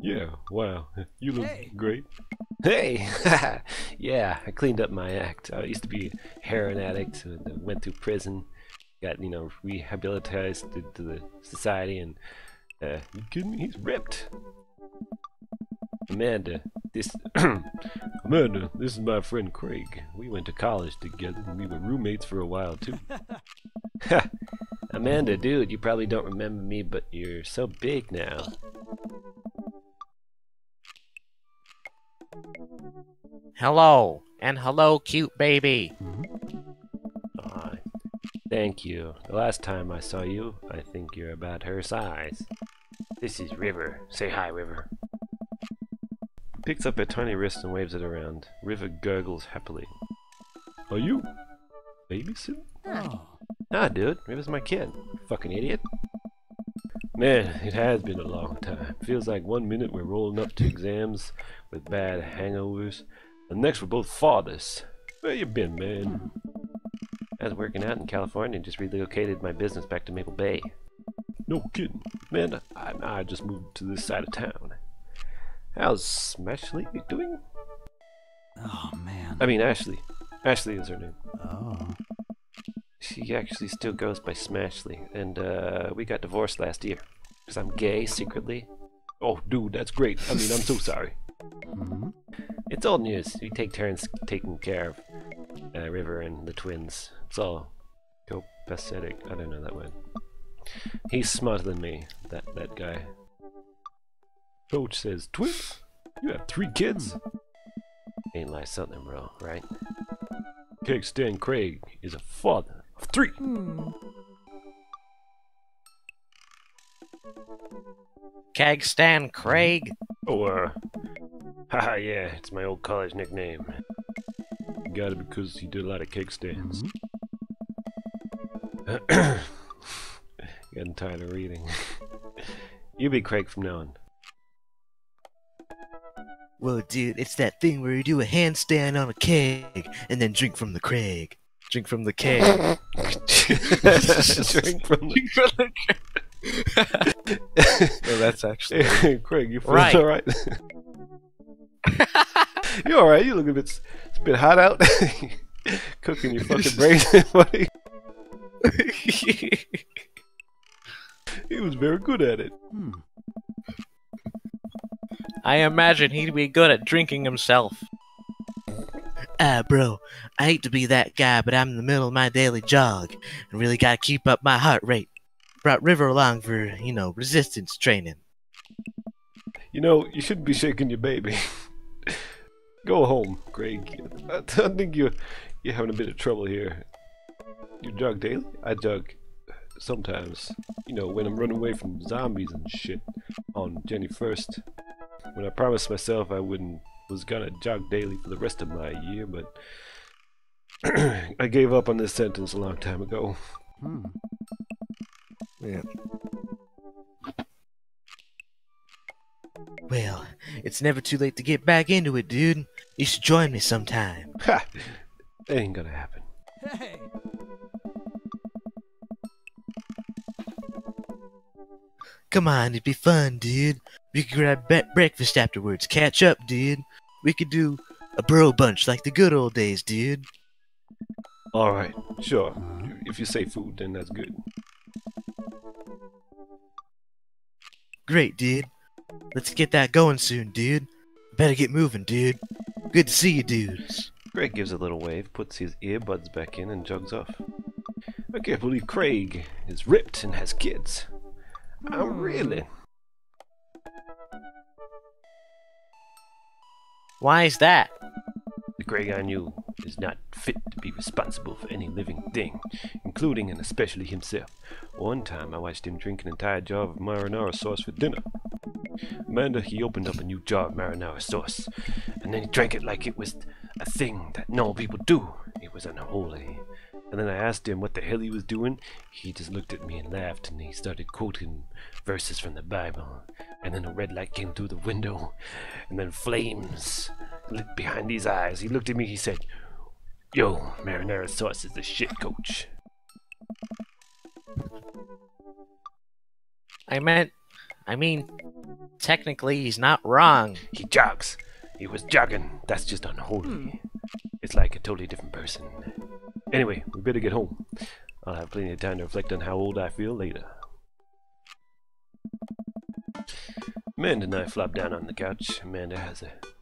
Yeah, wow, you look Hey. great. Hey! Yeah, I cleaned up my act. I used to be a heroin addict, went through prison, got, rehabilitated to the society, and, you kidding me? He's ripped. Amanda, this is my friend Craig. We went to college together and we were roommates for a while too. Ha! Amanda, dude, you probably don't remember me, but you're so big now. Hello, and hello, cute baby. Aw, thank you. The last time I saw you, I think you're about her size. This is River. Say hi, River. Picks up her tiny wrist and waves it around. River gurgles happily. Are you babysitting? Oh. Nah, dude. River's my kid. Fucking idiot. Man, it has been a long time. Feels like 1 minute we're rolling up to exams with bad hangovers, and next we're both fathers. Where you been, man? I was working out in California and just relocated my business back to Maple Bay. No kidding. Man, I just moved to this side of town. How's Smashley doing? Oh, man. I mean, Ashley. Ashley is her name. Oh. She actually still goes by Smashley, and we got divorced last year. Because I'm gay, secretly. Oh, dude, that's great. I mean, I'm so sorry. Hmm. It's old news. We take turns taking care of River and the twins. It's all copacetic. I don't know that word. He's smarter than me, that guy. Coach says, twins? You have 3 kids? Ain't like something, bro, right? Keg Stan Craig is a father of 3. Hmm. Keg Stan Craig? Oh, haha, yeah, it's my old college nickname. Got it because he did a lot of keg stands. Getting tired of reading. You be Craig from now on. Well, dude, it's that thing where you do a handstand on a keg and then drink from the Craig. Drink from the keg. Drink from the... No, that's actually... Craig, you feeling Right. alright? You alright? You look a bit... It's a bit hot out. Cooking your fucking brains in, buddy. He was very good at it. I imagine he'd be good at drinking himself. Bro, I hate to be that guy, but I'm in the middle of my daily jog and really gotta keep up my heart rate. Brought River along for, resistance training. You know, you shouldn't be shaking your baby. Go home, Craig. I think you're having a bit of trouble here. You jog daily? I jog sometimes. You know, when I'm running away from zombies and shit on January 1st. When I promised myself I was gonna jog daily for the rest of my year, but I gave up on this sentence a long time ago. Yeah. Well, it's never too late to get back into it, dude. You should join me sometime. Ha! That ain't gonna happen. Hey! Come on, it'd be fun, dude. We could grab breakfast afterwards. Catch up, dude. We could do a bro bunch like the good old days, dude. Alright, sure. If you say food, then that's good. Great, dude. Let's get that going soon, dude. Better get moving, dude. Good to see you, dudes. Craig gives a little wave, puts his earbuds back in, and jogs off. I can't believe Craig is ripped and has kids. Oh, really? Why is that? The Craig I knew is not fit to be responsible for any living thing, including and especially himself. One time I watched him drink an entire jar of marinara sauce for dinner. Amanda, he opened up a new jar of marinara sauce, and then he drank it like it was a thing that normal people do. It was unholy. And then I asked him what the hell he was doing. He just looked at me and laughed, and he started quoting verses from the Bible. And then a red light came through the window, and then flames lit behind his eyes. He looked at me, he said, "Yo, marinara sauce is the shit, coach." I mean, technically he's not wrong. He jogs. He was jogging. That's just unholy. It's like a totally different person. Anyway, we better get home. I'll have plenty of time to reflect on how old I feel later. Amanda and I flop down on the couch. Amanda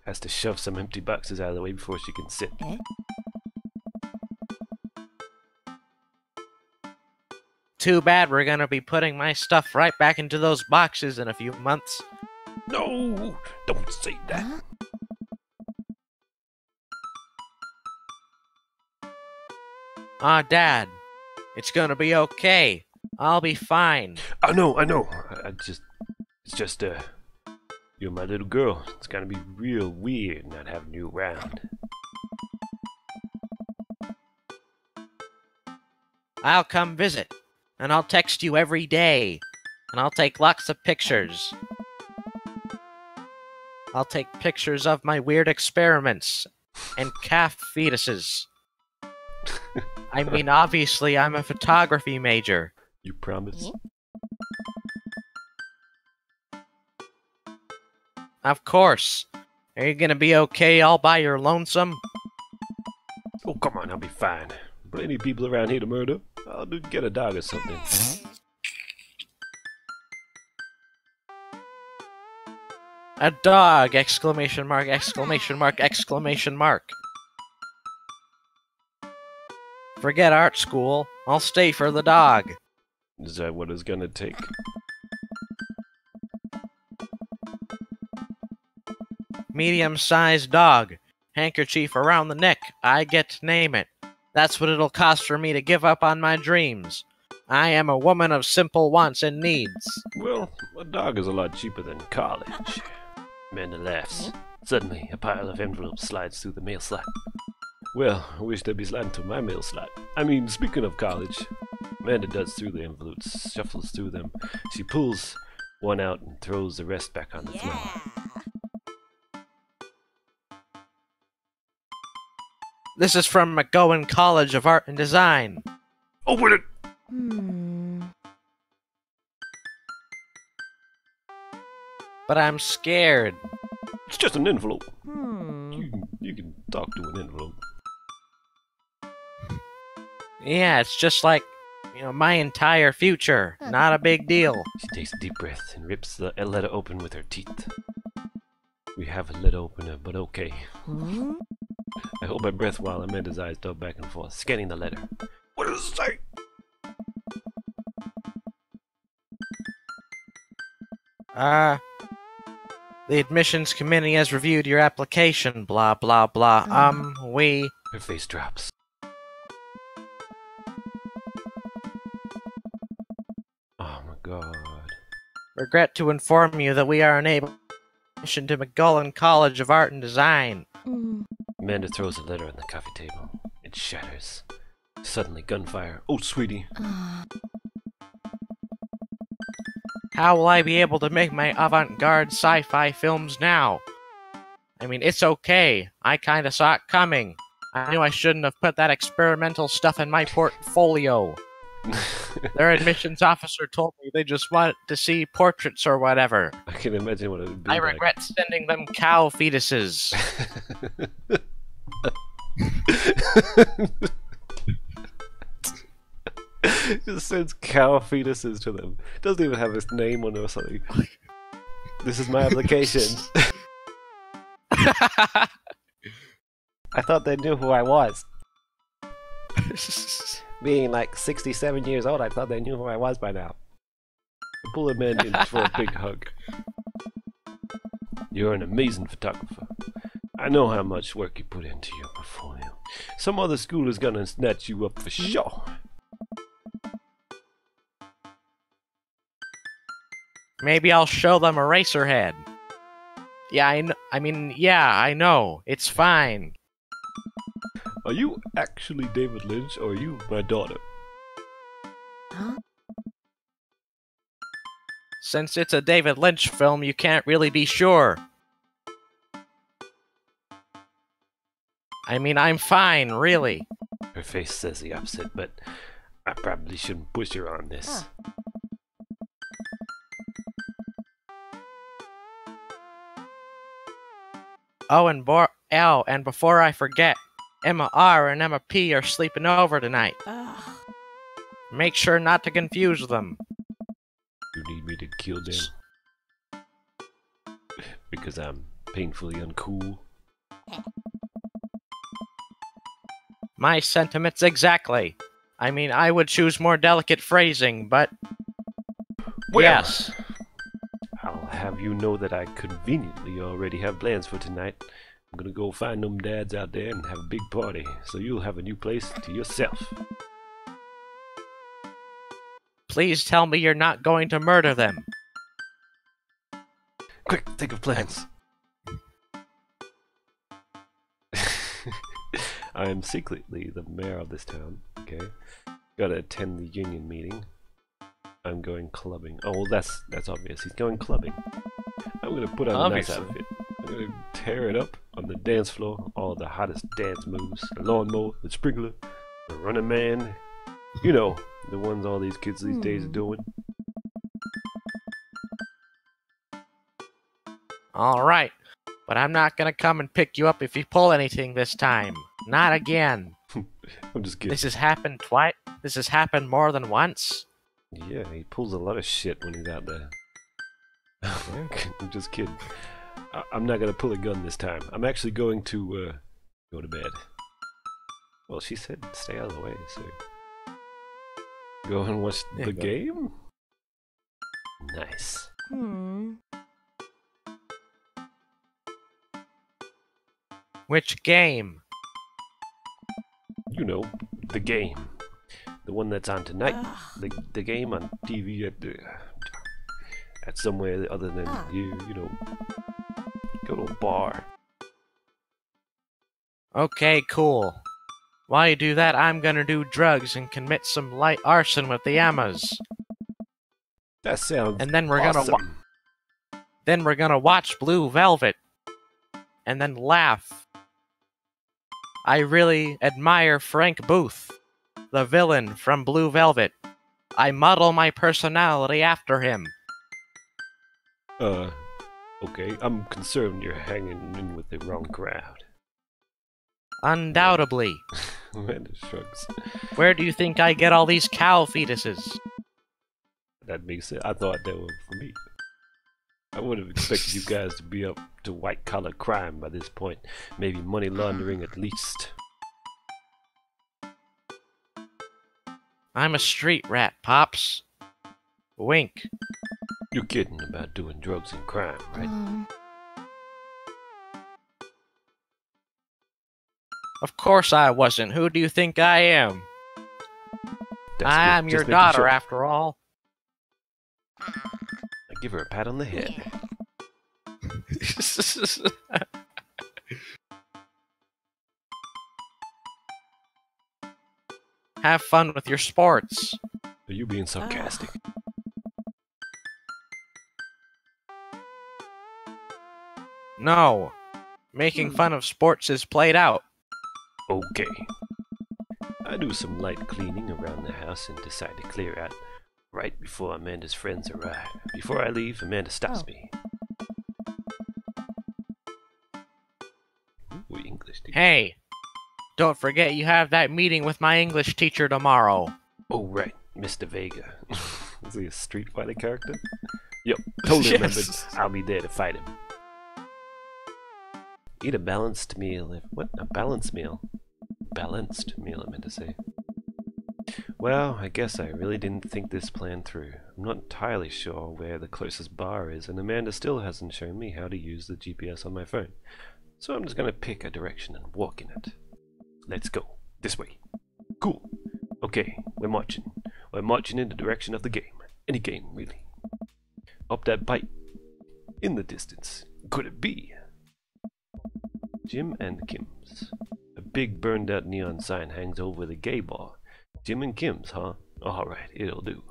has to shove some empty boxes out of the way before she can sit. Too bad we're gonna be putting my stuff right back into those boxes in a few months. No! Don't say that! Aw, Dad. It's gonna be okay. I'll be fine. I know. It's just, you're my little girl. It's gonna be real weird not having you around. I'll come visit. And I'll text you every day. And I'll take lots of pictures. I'll take pictures of my weird experiments. And calf fetuses. I mean, obviously, I'm a photography major. You promise? Of course. Are you gonna be okay all by your lonesome? Oh, come on, I'll be fine. Plenty of people around here to murder. I'll get a dog or something. A dog! Exclamation mark, exclamation mark, exclamation mark. Forget art school. I'll stay for the dog. Is that what it's gonna take? Medium-sized dog. Handkerchief around the neck. I get to name it. That's what it'll cost for me to give up on my dreams. I am a woman of simple wants and needs. Well, a dog is a lot cheaper than college. Amanda laughs. Suddenly, a pile of envelopes slides through the mail slot. Well, I wish they'd be sliding through my mail slot. I mean, speaking of college, Amanda does through the envelopes, shuffles through them. She pulls one out and throws the rest back on the floor. This is from McGowan College of Art and Design. Open it! But I'm scared. It's just an envelope. Hmm. You can talk to an envelope. Yeah, it's just like, my entire future. Not a big deal. She takes a deep breath and rips the letter open with her teeth. We have a letter opener, but okay. Hmm? I hold my breath while Amanda's eyes dart back and forth, scanning the letter. What does it say? The admissions committee has reviewed your application, blah blah blah. We... Her face drops. Oh my god. regret to inform you that we are unable to admission to McGowan College of Art and Design. Amanda throws a letter on the coffee table. It shatters. Suddenly, gunfire. Oh, sweetie. How will I be able to make my avant-garde sci-fi films now? I mean, it's okay. I kinda saw it coming. I knew I shouldn't have put that experimental stuff in my portfolio. Their admissions officer told me they just wanted to see portraits or whatever. I can imagine what it would be I like. regret sending them cow fetuses. Just sends cow fetuses to them. Doesn't even have his name on it or something. This is my application. I thought they knew who I was. Being like 67 years old, I thought they knew who I was by now. I pull him in for a big hug. You're an amazing photographer. I know how much work you put into your portfolio. Some other school is gonna snatch you up for sure. Maybe I'll show them Eraserhead. Yeah, I know. It's fine. Are you actually David Lynch, or are you my daughter? Huh? Since it's a David Lynch film, you can't really be sure. I mean, I'm fine, really. Her face says the opposite, but I probably shouldn't push her on this. Oh, and before I forget, Emma R and Emma P are sleeping over tonight. Make sure not to confuse them. You need me to kill them? Because I'm painfully uncool? My sentiments exactly. I mean, I would choose more delicate phrasing, but... Well, yes. I'll have you know that I conveniently already have plans for tonight. I'm gonna go find them dads out there and have a big party, so you'll have a new place to yourself. Please tell me you're not going to murder them. Quick, think of plans. I am secretly the mayor of this town, okay? Gotta attend the union meeting. I'm going clubbing. Oh, well, that's obvious. He's going clubbing. I'm gonna put on a nice outfit. I'm gonna tear it up on the dance floor. All the hottest dance moves. The lawnmower, the sprinkler, the running man. You know, the ones all these kids these days are doing. Alright, but I'm not gonna come and pick you up if you pull anything this time. Not again. I'm just kidding. This has happened twice. This has happened more than once. Yeah, he pulls a lot of shit when he's out there. I'm just kidding. I'm not gonna pull a gun this time. I'm actually going to go to bed. Well, she said stay out of the way, so... Go and watch Yeah, the go. game? Nice. Hmm. Which game? You know, the game. The one that's on tonight. Ugh. The game on TV at somewhere other than Ah. here, you know. Go to a bar. Okay, cool. While you do that, I'm gonna do drugs and commit some light arson with the Emmas. That sounds And then we're awesome. gonna watch Blue Velvet. And then laugh. I really admire Frank Booth, the villain from Blue Velvet. I model my personality after him. Okay, I'm concerned you're hanging in with the wrong crowd. Undoubtedly. Amanda shrugs. Where do you think I get all these cow fetuses? That makes it. I thought they were for me. I would have expected you guys to be up to white-collar crime by this point. Maybe money laundering at least. I'm a street rat, Pops. Wink. You're kidding about doing drugs and crime, right? Of course I wasn't. Who do you think I am? That's I'm good. your Just making daughter, sure. after all. I give her a pat on the head. Have fun with your sports. Are you being sarcastic? No. Making fun of sports is played out. Okay. I do some light cleaning around the house and decide to clear out right before Amanda's friends arrive. Before I leave, Amanda stops me. Ooh, English teacher. Hey, don't forget you have that meeting with my English teacher tomorrow. Oh, right, Mr. Vega. Is he a Street Fighter character? Yep, totally remembered. I'll be there to fight him. Eat a balanced meal. What? A balanced meal? Balanced meal, I meant to say. Well, I guess I really didn't think this plan through. I'm not entirely sure where the closest bar is, and Amanda still hasn't shown me how to use the GPS on my phone. So I'm just gonna pick a direction and walk in it. Let's go. This way. Cool. Okay, we're marching. We're marching in the direction of the game. Any game, really. Up that pipe. In the distance. Could it be? Jim and Kim's. A big burned out neon sign hangs over the gay bar. Jim and Kim's, huh? Alright, it'll do.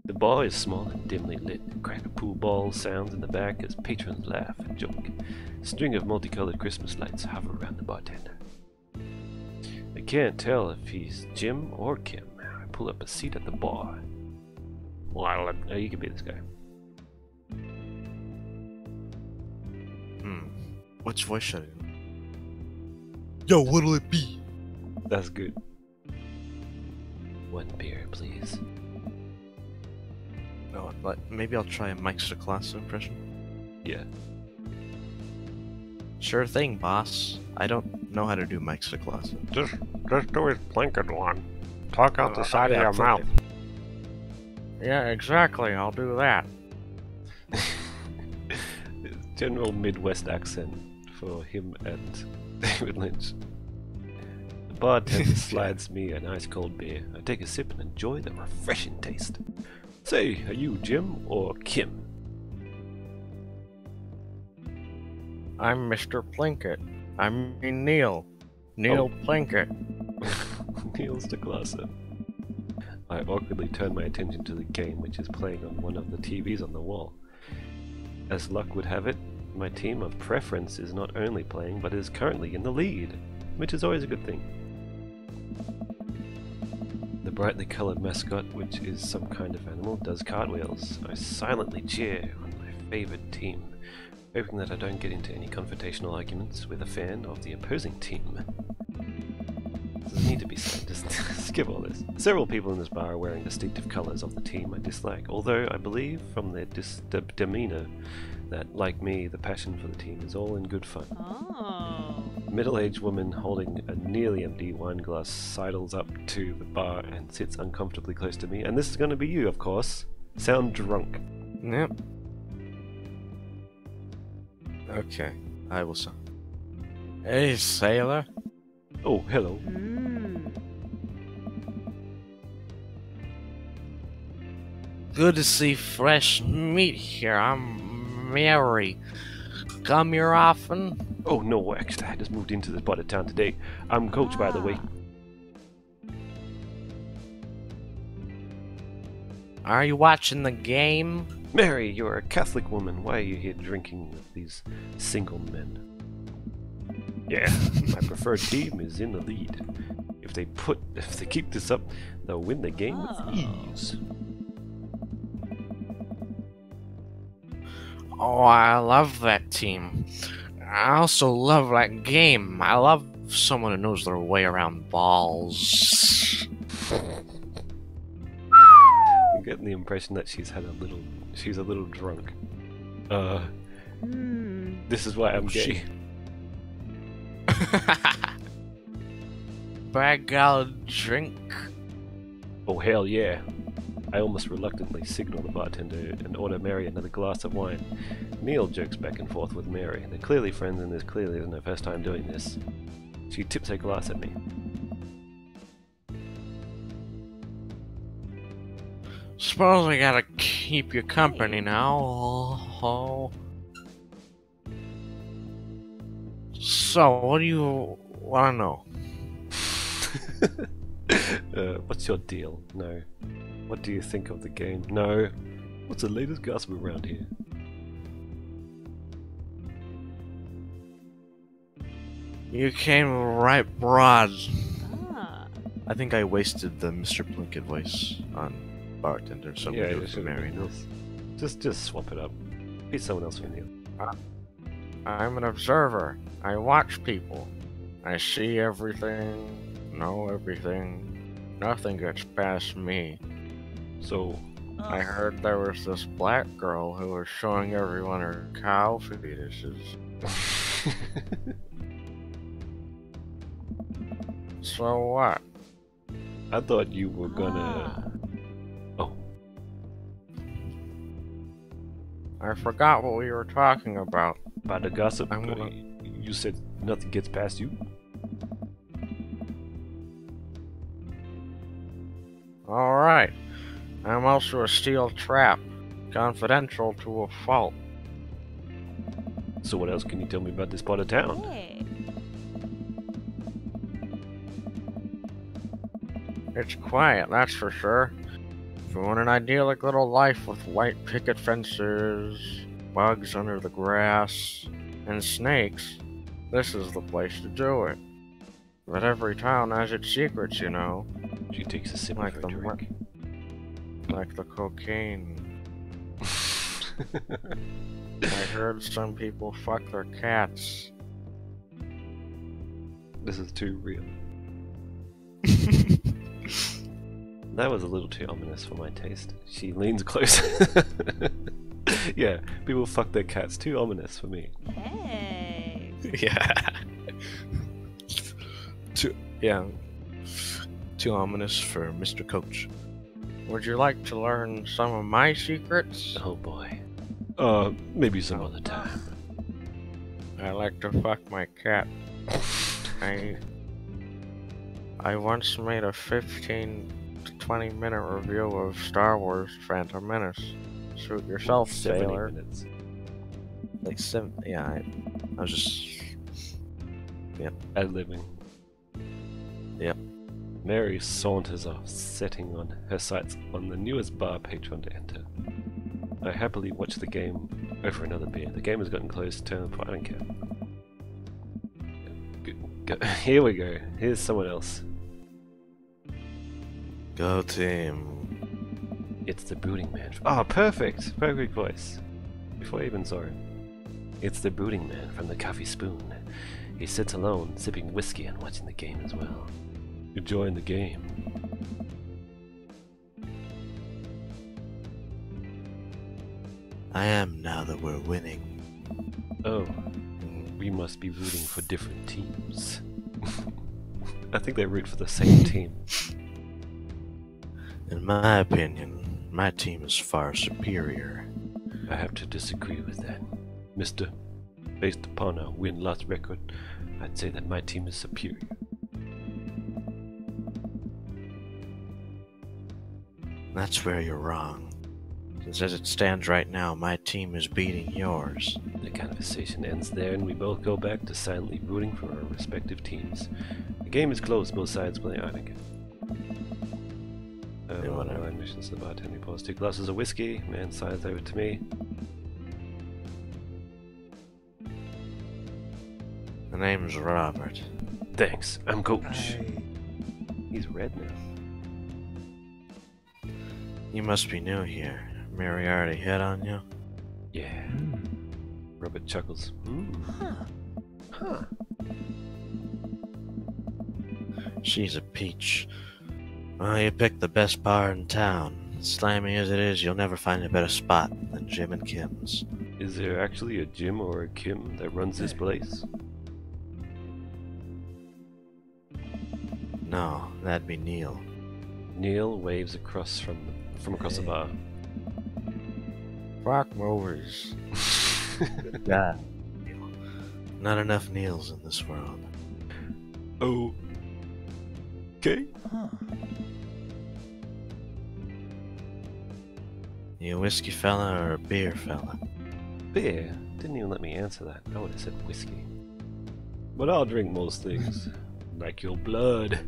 The bar is small and dimly lit. Crack of pool ball sounds in the back as patrons laugh and joke. A string of multicolored Christmas lights hover around the bartender. I can't tell if he's Jim or Kim. I pull up a seat at the bar. Well, you can be this guy. Which voice should I do? Yo, what'll it be? That's good. One beer, please. No, but maybe I'll try a Mike's class impression. Yeah. Sure thing, boss. I don't know how to do Mike's class. Just do his blinking one. Talk out the side of yeah, your mouth. Yeah, exactly. I'll do that. General Midwest accent for him and David Lynch. The bartender slides me an ice cold beer. I take a sip and enjoy the refreshing taste. Say, are you Jim or Kim? I'm Mr. Plinkett. I mean Neil. Neil Plinkett. Neil's the closer. I awkwardly turn my attention to the game, which is playing on one of the TVs on the wall. As luck would have it, my team of preference is not only playing, but is currently in the lead, which is always a good thing. The brightly colored mascot, which is some kind of animal, does cartwheels. I silently cheer on my favorite team, hoping that I don't get into any confrontational arguments with a fan of the opposing team. Doesn't need to be said, just skip all this. Several people in this bar are wearing distinctive colors of the team I dislike, although I believe from their demeanor that, like me, the passion for the team is all in good fun. Oh. A middle-aged woman holding a nearly empty wine glass sidles up to the bar and sits uncomfortably close to me. And this is going to be you, of course. Sound drunk. Yep. Okay, I will say. Hey, sailor. Oh, hello. Good to see fresh meat here. I'm Mary. Come here often? Oh, no, actually, I just moved into this part of town today. I'm Coach, by the way. Are you watching the game? Mary, you're a Catholic woman. Why are you here drinking with these single men? Yeah, my preferred team is in the lead. If they keep this up, they'll win the game with ease. Oh, I love that team. I also love that game. I love someone who knows their way around balls. I'm getting the impression that she's a little drunk. This is why I'm gay. Bad gal drink. Oh, hell yeah. I almost reluctantly signal the bartender and order Mary another glass of wine. Neil jokes back and forth with Mary. They're clearly friends and this clearly isn't her first time doing this. She tips her glass at me. Suppose I gotta keep you company now. Oh. So, what do you want to know? What's your deal? No. What do you think of the game? No. What's the latest gossip around here? You came right broad. I think I wasted the Mr. Plinkett voice on bartender, so Yeah, we do you it for should Mary now. Just swap it up. Be someone else for Neil. I'm an observer. I watch people. I see everything, know everything. Nothing gets past me. So, I heard there was this black girl who was showing everyone her cow fetuses. So what? I thought you were gonna... Oh. I forgot what we were talking about. About the gossip? I'm gonna- You said nothing gets past you? Alright. I'm also a steel trap. Confidential to a fault. So what else can you tell me about this part of town? Hey. It's quiet, that's for sure. If you want an idyllic little life with white picket fences, bugs under the grass, and snakes, this is the place to do it. But every town has its secrets, you know. She takes a sip Like of her the drink. Like the cocaine. I heard some people fuck their cats. This is too real. That was a little too ominous for my taste. She leans closer. Yeah, people fuck their cats. Too ominous for me. Hey. Yeah. Too ominous for Mr. Coach. Would you like to learn some of my secrets? Oh boy. Maybe some other time. I like to fuck my cat. I once made a 15 to 20 minute review of Star Wars Phantom Menace. Suit yourself, 70 sailor. minutes. Like 7. Yeah, I was just. Ad-libbing. Yep. Mary saunters off, setting on her sights on the newest bar patron to enter. I happily watch the game over another beer. The game has gotten close, turn I don't care. Here we go. Here's someone else. Go team. It's the Brooding Man. Oh, perfect! Perfect voice. Before I even saw him. It's the Brooding Man from the Coffee Spoon. He sits alone, sipping whiskey and watching the game as well. Enjoying the game. I am now that we're winning. Oh, we must be rooting for different teams. I think they root for the same team. In my opinion, my team is far superior. I have to disagree with that. Mister, based upon our win-loss record, I'd say that my team is superior. That's where you're wrong. Since as it stands right now, my team is beating yours. The conversation ends there, and we both go back to silently rooting for our respective teams. The game is close, both sides play Arnica. Yeah, whatever. Line missions to the bartender pours 2 glasses of whiskey. Man signs over to me. The name's Robert. Thanks, I'm coach. He's red now. You must be new here. Mary already hit on you? Yeah. Robert chuckles. Huh. She's a peach. Well, you picked the best bar in town. Slimy as it is, you'll never find a better spot than Jim and Kim's. Is there actually a Jim or a Kim that runs this place? No, that'd be Neil. Neil waves across from across the bar. Rock movies. Yeah. Not enough Neils in this world. Oh. Okay. You a whiskey fella or a beer fella? Beer? Didn't even let me answer that. I would have said whiskey. But I'll drink most things. Like your blood.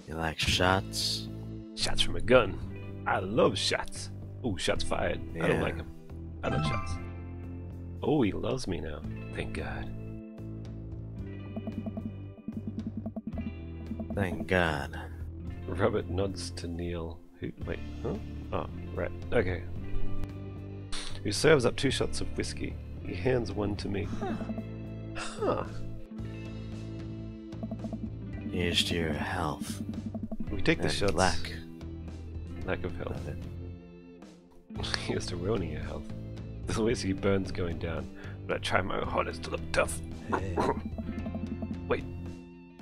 You like shots? Shots from a gun. I love shots. Oh, shots fired. I don't Yeah. like them. I love shots. Oh, he loves me now. Thank God. Thank God. Robert nods to Neil. Wait, huh? Oh, right. Okay. Who serves up 2 shots of whiskey. He hands one to me. Huh. Here's to your health. We take the And shots. lack Lack of health. of it. Here's to ruining your health. The whiskey burns going down, but I try my hardest to look tough. Wait.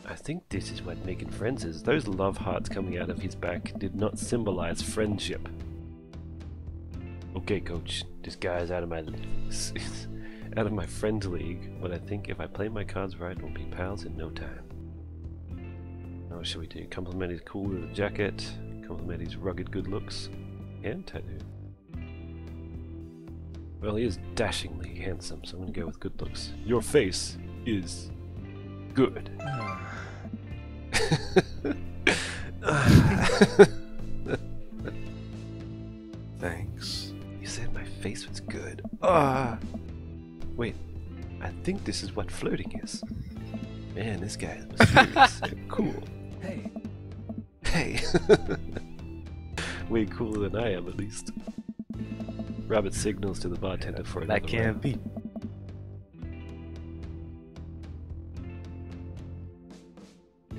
I think this is what making friends is. Those love hearts coming out of his back did not symbolize friendship. Okay, coach. This guy's out of my out of my friend league, but I think if I play my cards right, we'll be pals in no time. Now what should we do? Compliment his cool little jacket, compliment his rugged good looks, and tattoo. Well, he is dashingly handsome, so I'm gonna go with good looks. Your face is good. Thanks. You said my face was good. Wait, I think this is what flirting is. Man, this guy is mysterious and cool. Hey. Hey! Way cooler than I am, at least. Rabbit signals to the bartender for another That can't round. be.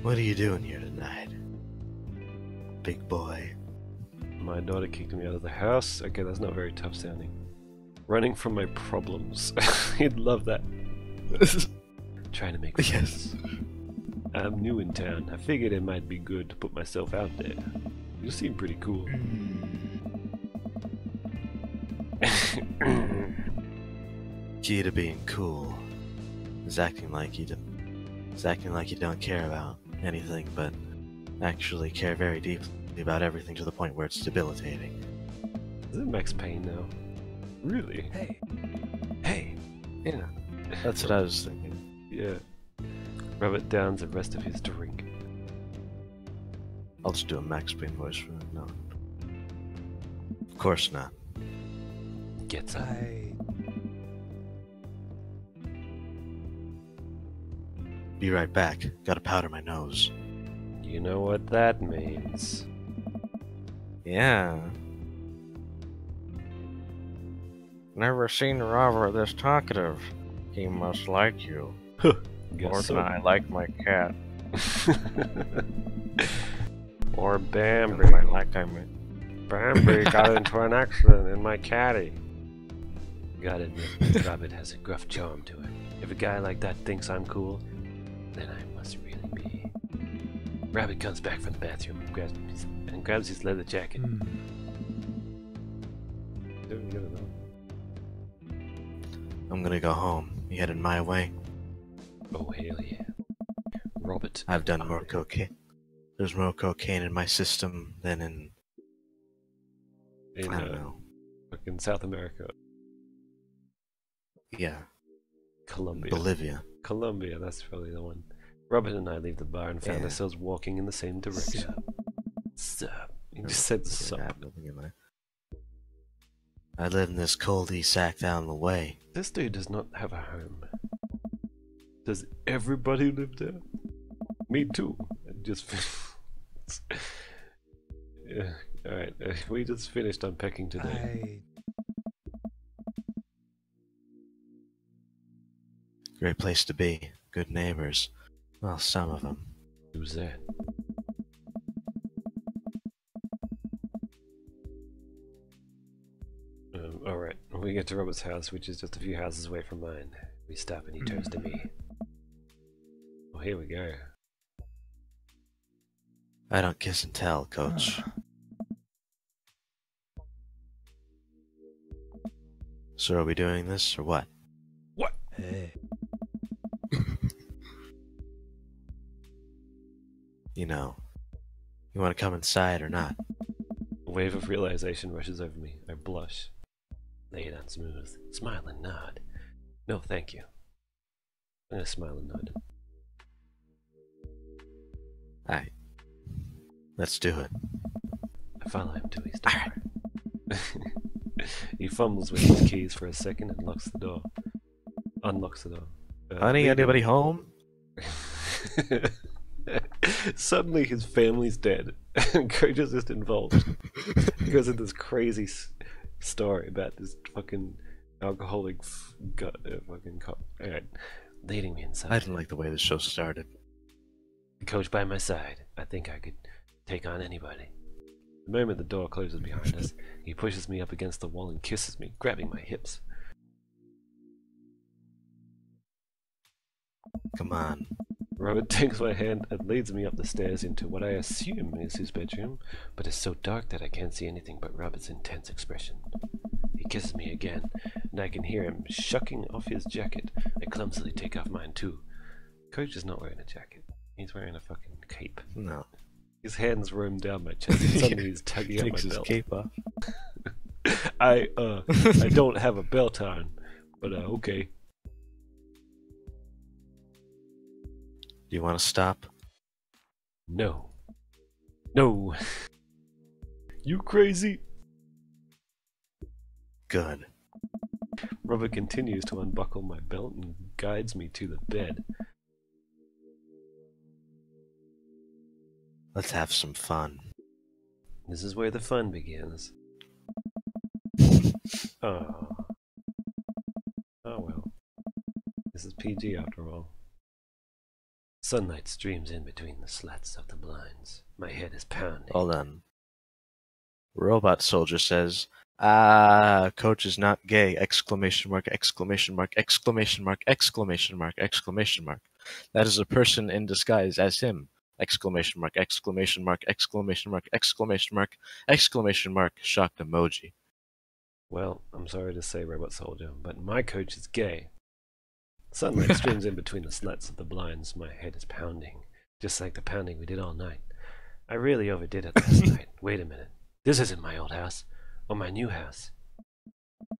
What are you doing here tonight? Big boy. My daughter kicked me out of the house. Okay, that's not very tough sounding. Running from my problems. He'd love that. Trying to make friends. Yes. I'm new in town. I figured it might be good to put myself out there. You seem pretty cool. Key to being cool is acting like you don't care about anything, but actually care very deeply about everything to the point where it's debilitating. Is it Max Payne now? Really? Hey. Hey! Yeah, that's what I was thinking. Yeah. Rabbit downs the rest of his drink. I'll just do a Max Payne voice for him. No. Of course not. Gets up. Be right back. Gotta powder my nose. You know what that means. Yeah. Never seen Robert this talkative. He must like you. Guess so. like my cat. Or Never Bambi. mind, like I mean. Bambi got into an accident in my caddy. Gotta admit, Rabbit has a gruff charm to it. If a guy like that thinks I'm cool, then I must really be. Rabbit comes back from the bathroom and grabs his leather jacket. I'm gonna go home. You headed my way? Oh, hell yeah. Robert. I've done more cocaine. There's more cocaine in my system than in... I don't know. Fucking South America. Yeah, Colombia. Bolivia. Colombia, that's probably the one. Robert and I leave the bar and found ourselves walking in the same direction. Sup. He just said sup. I live in this coldy sack down the way. This dude does not have a home. Does everybody live there? Me too. I just yeah. Alright, we just finished unpacking today. Great place to be. Good neighbors. Well, some of them. Who's that? Alright, when we get to Robert's house, which is just a few houses away from mine, we stop and he turns to me. Oh, here we go. I don't kiss and tell, Coach. So are we doing this, or what? What? Hey. You know, you want to come inside or not? A wave of realization rushes over me. I blush. Lay it on smooth. Smile and nod. No, thank you. I'm gonna smile and nod. Alright. Let's do it. I follow him to his door. He fumbles with his keys for a second and locks the door. Unlocks the door. Honey, anybody home? Suddenly his family's dead and Coach is just involved because of this crazy story about this fucking alcoholic fucking cop. Alright, leading me inside. I didn't like the way the show started. The Coach by my side. I think I could take on anybody. The moment the door closes behind us, he pushes me up against the wall and kisses me, grabbing my hips. Come on. Robert takes my hand and leads me up the stairs into what I assume is his bedroom, but it's so dark that I can't see anything but Robert's intense expression. He kisses me again, and I can hear him shucking off his jacket. I clumsily take off mine too. Coach is not wearing a jacket. He's wearing a fucking cape. No. His hands roam down my chest, and suddenly he's tugging at my Takes his belt. cape off. I don't have a belt on, but okay. Do you want to stop? No. No. You crazy? Good. Robert continues to unbuckle my belt and guides me to the bed. Let's have some fun. This is where the fun begins. Oh. Oh well. This is PG after all. Sunlight streams in between the slats of the blinds. My head is pounding. Hold on. Robot Soldier says, "Ah, Coach is not gay!" Exclamation mark! Exclamation mark! Exclamation mark! Exclamation mark! Exclamation mark! That is a person in disguise as him! Exclamation mark! Exclamation mark! Exclamation mark! Exclamation mark! Exclamation mark! Shocked emoji. Well, I'm sorry to say, Robot Soldier, but my coach is gay. Sunlight streams in between the slats of the blinds. My head is pounding, just like the pounding we did all night. I really overdid it last night. Wait a minute. This isn't my old house, or my new house.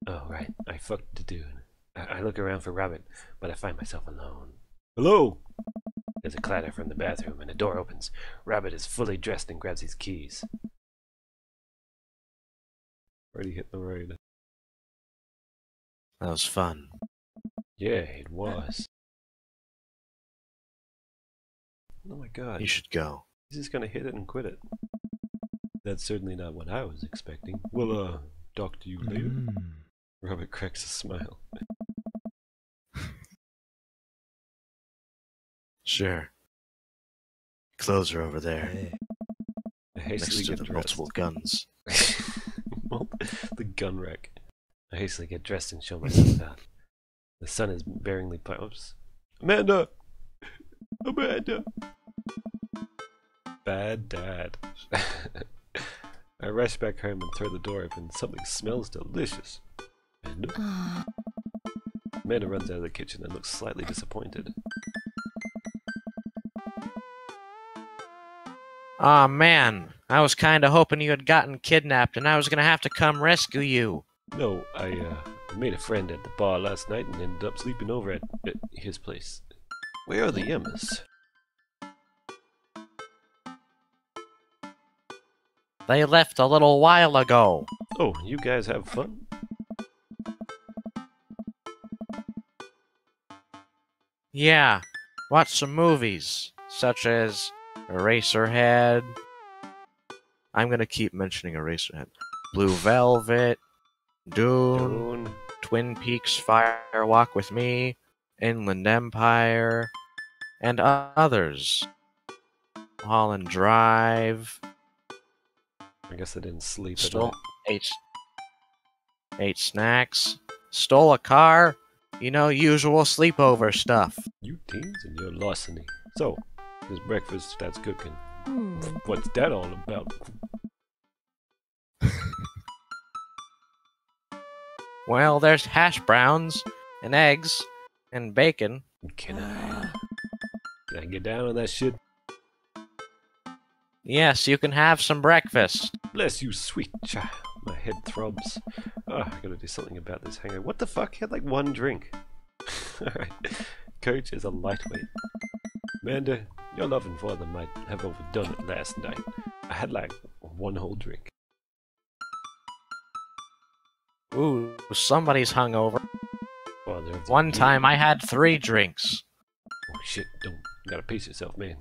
Oh, right. I fucked the dude. I look around for Rabbit, but I find myself alone. Hello? There's a clatter from the bathroom, and the door opens. Rabbit is fully dressed and grabs his keys. Already hit the road. That was fun. Yeah, it was. Oh my god. You should go. He's just gonna hit it and quit it. That's certainly not what I was expecting. Well, talk to you later. Robert cracks a smile. Sure. Clothes are over there. Hey. hastily next to get the dressed. multiple guns. Well, the gun rack. I hastily get dressed and show myself out. The sun is bearingly oops. Amanda! Amanda! Bad dad. I rush back home and throw the door open. Something smells delicious. Amanda? Amanda runs out of the kitchen and looks slightly disappointed. Aw, man. I was kinda hoping you had gotten kidnapped and I was gonna have to come rescue you. No, I made a friend at the bar last night and ended up sleeping over at his place. Where are the Emmas? They left a little while ago. Oh, you guys have fun? Yeah, watch some movies, such as Eraserhead. I'm gonna keep mentioning Eraserhead. Blue Velvet, Dune, Dune. Twin Peaks Fire Walk with Me, Inland Empire, and others. Holland Drive. I guess I didn't sleep at Stole night. ate snacks. Stole a car. You know, usual sleepover stuff. You teens and your larceny. So, this breakfast that's cooking. Hmm. What's that all about? Well, there's hash browns, and eggs, and bacon. Can I get down on that shit? Yes, you can have some breakfast. Bless you, sweet child. My head throbs. Oh, I gotta do something about this hangover. What the fuck? He had like one drink. Alright. Coach is a lightweight. Amanda, your loving father might have overdone it last night. I had like one whole drink. Ooh, somebody's hungover. Father of the One year. time I had 3 drinks. Oh shit, don't. You gotta pace yourself, man.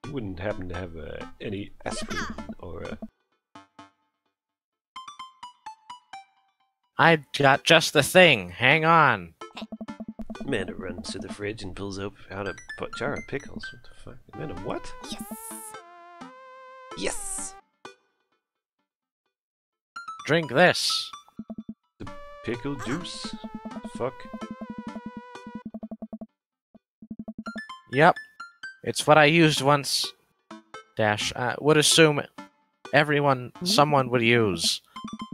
You wouldn't happen to have any aspirin or I got just the thing. Hang on. Amanda runs to the fridge and pulls out a jar of pickles. What the fuck? Amanda, what? Yes. Yes! Drink this. Pickle juice? Fuck. Yep. It's what I used once. Dash. I would assume someone would use.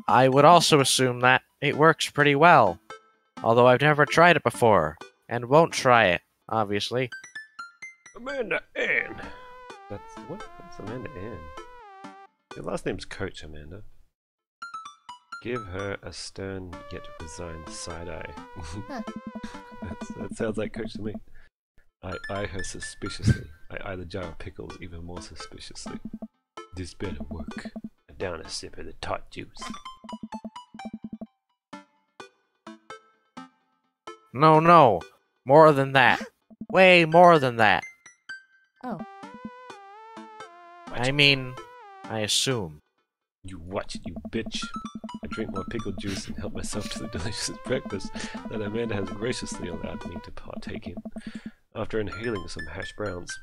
I would also assume that it works pretty well. Although I've never tried it before. And won't try it, obviously. Amanda Ann! That's what? That's Amanda Ann. Your last name's Coach, Amanda. Give her a stern yet resigned side eye. That sounds like Coach to me. I eye her suspiciously. I eye the jar of pickles even more suspiciously. This better work. Down a sip of the tart juice. No. More than that. Way more than that. Oh. I mean, I assume. You watch it, you bitch. I drink more pickle juice and help myself to the delicious breakfast that Amanda has graciously allowed me to partake in. After inhaling some hash browns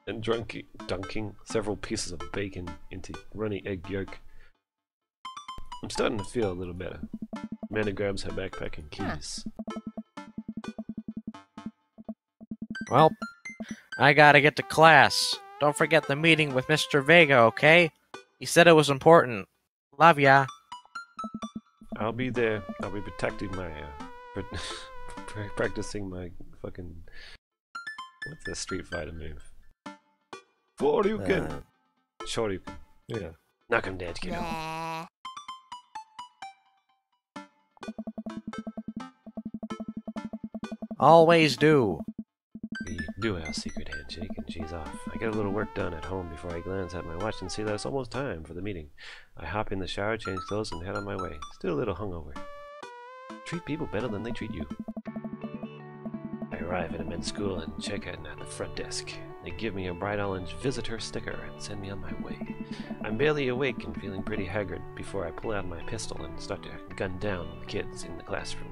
and dunking several pieces of bacon into runny egg yolk, I'm starting to feel a little better. Amanda grabs her backpack and keys. Well, I gotta get to class. Don't forget the meeting with Mr. Vega, okay? He said it was important. Love ya. I'll be there. I'll be protecting my, practicing my fucking, what's the Street Fighter move? Shoryuken! Shoryuken. Yeah. Knock him dead, kiddo. Nah. Always do. We do our secret handshake and she's off. I get a little work done at home before I glance at my watch and see that it's almost time for the meeting. I hop in the shower, change clothes, and head on my way. Still a little hungover. Treat people better than they treat you. I arrive at a men's school and check in at the front desk. They give me a bright orange visitor sticker and send me on my way. I'm barely awake and feeling pretty haggard before I pull out my pistol and start to gun down the kids in the classroom.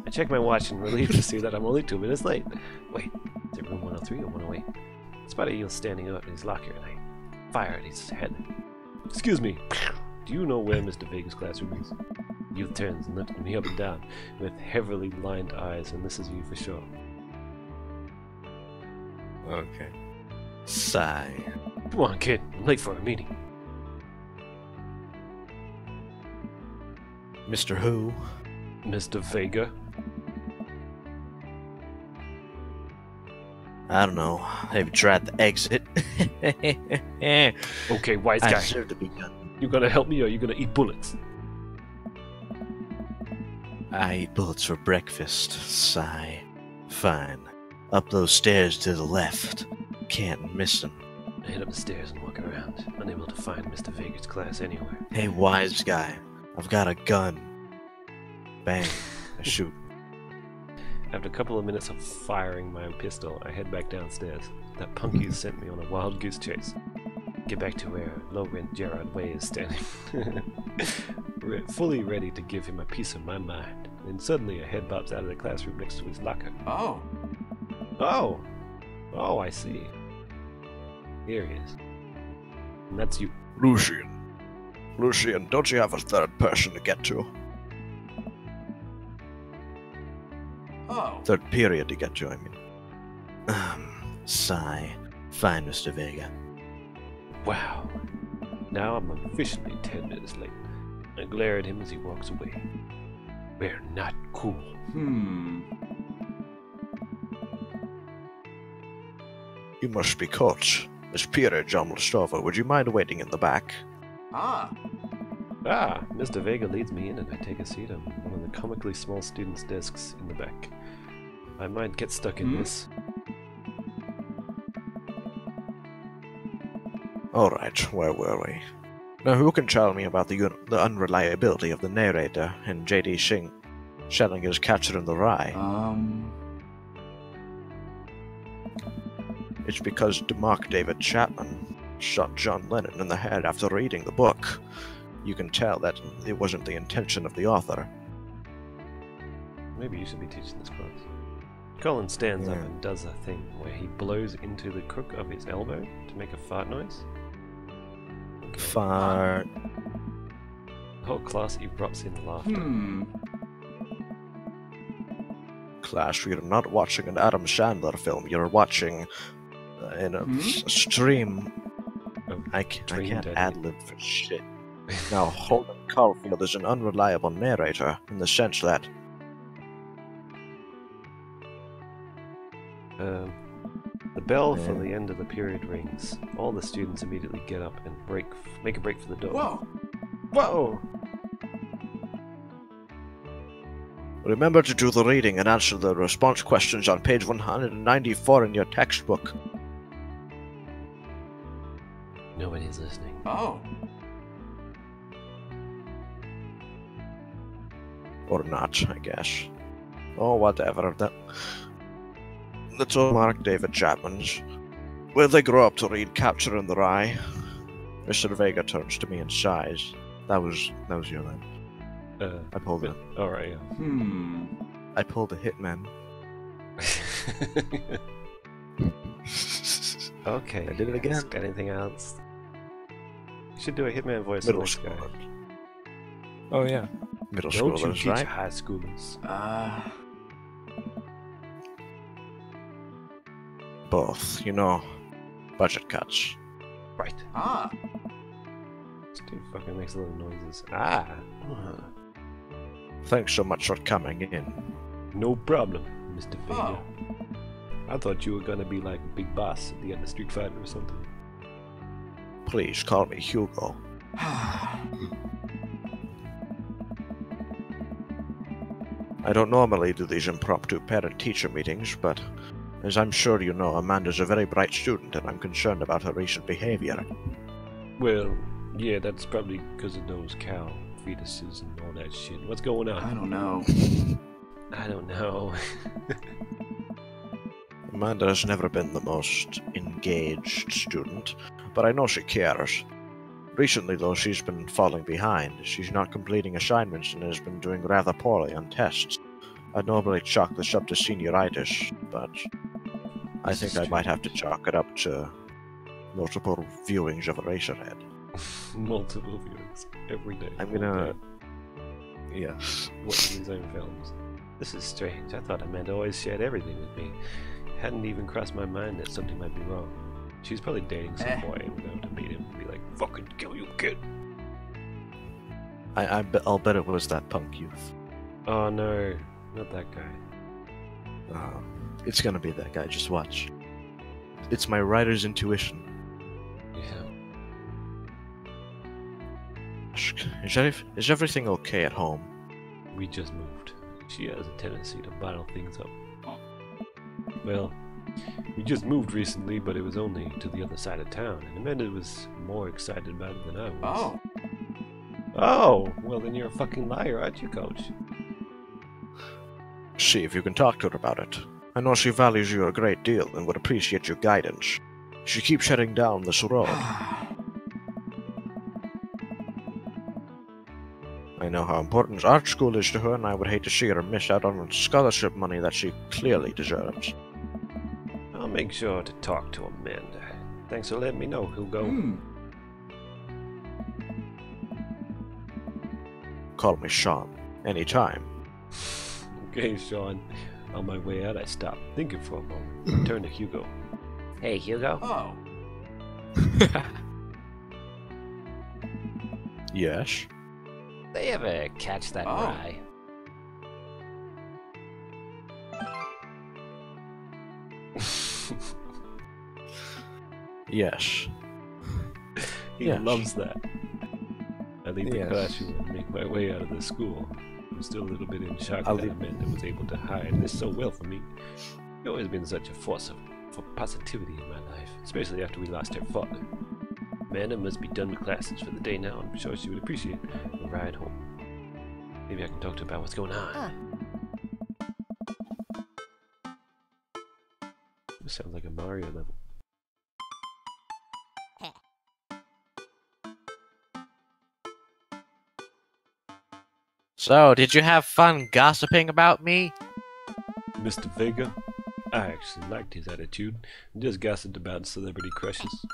I check my watch and relieved to see that I'm only 2 minutes late. Wait, is it room 103 or 108? I spot a heel standing up in his locker and I fire at his head. Excuse me, do you know where Mr. Vega's classroom is? Youth turns and looks at me up and down with heavily lined eyes, and this is you for sure. Okay. Sigh. Come on, kid, I'm late for a meeting. Mr. Who? Mr. Vega? I don't know. Have you tried the exit? Okay, wise I guy. deserve to be done. You gonna help me or you gonna eat bullets? I eat bullets for breakfast. Sigh. Fine. Up those stairs to the left. Can't miss them. I head up the stairs and walk around, unable to find Mr. Vega's class anywhere. Hey, wise guy. I've got a gun. Bang. I shoot. After a couple of minutes of firing my pistol, I head back downstairs. That punky has sent me on a wild goose chase. Get back to where low-rent Gerard Way is standing, fully ready to give him a piece of my mind. Then suddenly a head pops out of the classroom next to his locker. Oh. Oh! Oh, I see. Here he is. And that's you. Lucian. Lucian, don't you have a third person to get to? Oh. Third period to get to, I mean. Sigh. Fine, Mr. Vega. Wow. Now I'm officially 10 minutes late. I glare at him as he walks away. We're not cool. You must be coach. Miss Peerage almost over. Would you mind waiting in the back? Ah. Ah, Mr. Vega leads me in and I take a seat on one of the comically small students' desks in the back. I might get stuck in this. Alright, where were we? Now, who can tell me about the unreliability of the narrator in J.D. Schellinger's Catcher in the Rye? It's because DeMarc David Chapman shot John Lennon in the head after reading the book. You can tell that it wasn't the intention of the author. Maybe you should be teaching this class. Colin stands up Yeah. and does a thing where he blows into the crook of his elbow to make a fart noise. Okay. Fart. The whole class erupts in laughter. Class, you're not watching an Adam Sandler film. You're watching in a stream. Oh, I can't Dreamed ad-lib for shit. Now, Holden Caulfield is an unreliable narrator in the sense that the bell for Yeah. the end of the period rings. All the students immediately get up and make a break for the door. Whoa. Whoa! remember to do the reading and answer the response questions on page 194 in your textbook. Nobody's listening. Oh. Or not, I guess. Oh, whatever. That's all Mark David Chapman's. Will they grow up to read Capture in the Rye? Mr. Vega turns to me and sighs. That was your name. I pulled it. Alright, I pulled a hitman. yeah. Okay. I did it again. Got anything else? You should do a hitman voice. Middle of this guy. schoolers. Oh yeah. Middle Don't you schoolers, teach right? high schoolers? Both, budget cuts. Right. Ah. This dude fucking makes little noises. Ah! Thanks so much for coming in. No problem, Mr. Vega. Oh. I thought you were gonna be like Big Boss at the end of Street Fighter or something. Please call me Hugo. I don't normally do these impromptu parent-teacher meetings, but as I'm sure you know, Amanda's a very bright student and I'm concerned about her recent behavior. Well, yeah, that's probably because of those cow fetuses and all that shit. What's going on? I don't know. I don't know. Amanda has never been the most engaged student, but I know she cares. Recently, though, she's been falling behind. She's not completing assignments and has been doing rather poorly on tests. I'd normally chalk this up to senioritis, but I think I might have to chalk it up to multiple viewings of Eraserhead. Multiple viewings every day. I'm all gonna... day, Yes. watching his own films. This is strange. I thought Amanda always shared everything with me. It hadn't even crossed my mind that something might be wrong. She's probably dating some boy and going to meet him and be like, "Fucking kill you, kid." I'll bet it was that punk youth. Oh no, not that guy. It's gonna be that guy, just watch. It's my writer's intuition. Yeah. Is everything okay at home? We just moved. She has a tendency to bottle things up. Well, we just moved recently, but it was only to the other side of town, and Amanda was more excited about it than I was. Oh. Oh, well then you're a fucking liar, aren't you, Coach? See if you can talk to her about it. I know she values you a great deal and would appreciate your guidance. She keeps heading down this road. I know how important art school is to her, and I would hate to see her miss out on scholarship money that she clearly deserves. I'll make sure to talk to Amanda. Thanks for letting me know, Hugo. Call me Sean. Anytime. Okay, Sean. On my way out, I stopped, thinking for a moment. Turned to Hugo. Hey, Hugo. Oh. Yes? They ever catch that Oh. rye? Yes. He Yes. loves that. I leave the Yes. classroom and make my way out of the school. I'm still a little bit in shock I'll that leave- Amanda was able to hide this so well from me. You've always been such a force for positivity in my life, especially after we lost her father. Amanda must be done with classes for the day now. I'm sure she would appreciate a ride home. Maybe I can talk to her about what's going on. This sounds like a Mario level. So, did you have fun gossiping about me? Mr. Vega? I actually liked his attitude. Just gossiped about celebrity crushes.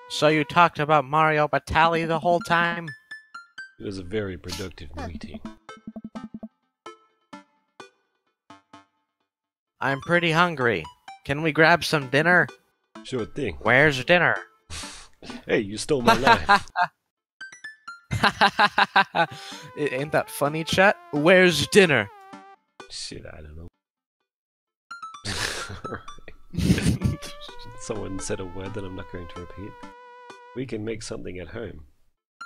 So you talked about Mario Batali the whole time? It was a very productive meeting. I'm pretty hungry. Can we grab some dinner? Sure thing. Where's dinner? Hey, you stole my line. Ain't that funny, chat? Where's dinner? Shit, I don't know. Someone said a word that I'm not going to repeat. We can make something at home.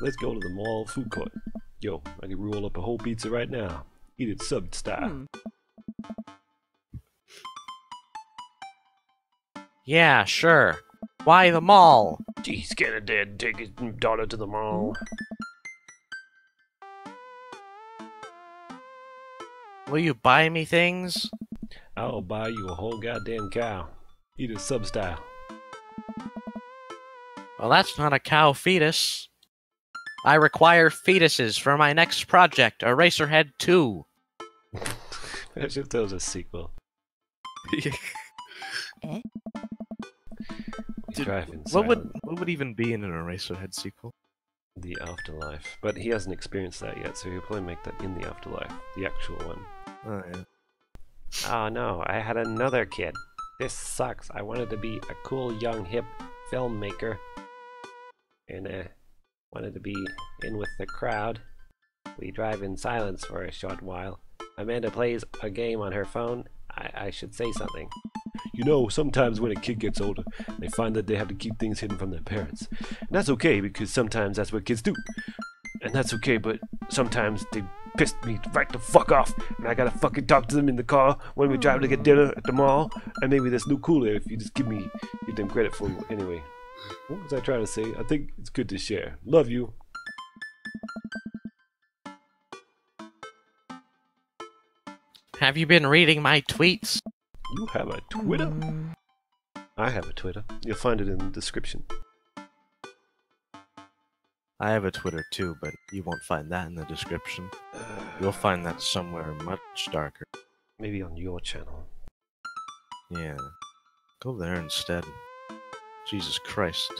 Let's go to the mall food court. Yo, I can roll up a whole pizza right now. Eat it sub style. Yeah, sure. Why the mall? Geez, get a dad, take his daughter to the mall. Will you buy me things? I'll buy you a whole goddamn cow. Eat it sub style. Well, that's not a cow fetus. I require fetuses for my next project, Eraserhead 2. As if there was a sequel. Dude, Driving what silent. would even be in an Eraserhead sequel? The afterlife. But he hasn't experienced that yet, so he'll probably make that in the afterlife. The actual one. Oh yeah. Oh no, I had another kid. This sucks. I wanted to be a cool, young, hip filmmaker. And wanted to be in with the crowd. We drive in silence for a short while. Amanda plays a game on her phone. I should say something. You know, sometimes when a kid gets older, they find that they have to keep things hidden from their parents. And that's okay, because sometimes that's what kids do. And that's okay, but sometimes they pissed me right the fuck off, and I gotta fucking talk to them in the car when we drive to get dinner at the mall. And maybe there's no cooler if you just give them credit for you. Anyway, what was I trying to say? I think it's good to share. Love you. Have you been reading my tweets? You have a Twitter? I have a Twitter. You'll find it in the description. I have a Twitter too, but you won't find that in the description. You'll find that somewhere much darker. Maybe on your channel. Yeah. Go there instead. Jesus Christ.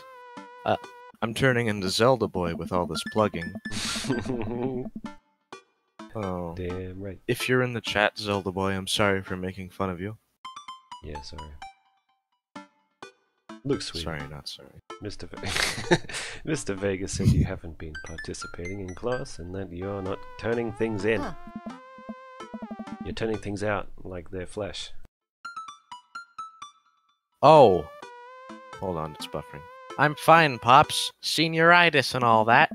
I'm turning into Zelda Boy with all this plugging. Oh. Damn right. If you're in the chat, Zelda Boy, I'm sorry for making fun of you. Yeah, sorry. Look, sweet. Sorry, not sorry. Mr. Mr. Vegas said you haven't been participating in class and that you're not turning things in. Huh. You're turning things out like they're flesh. Oh! Hold on, it's buffering. I'm fine, Pops. Senioritis and all that.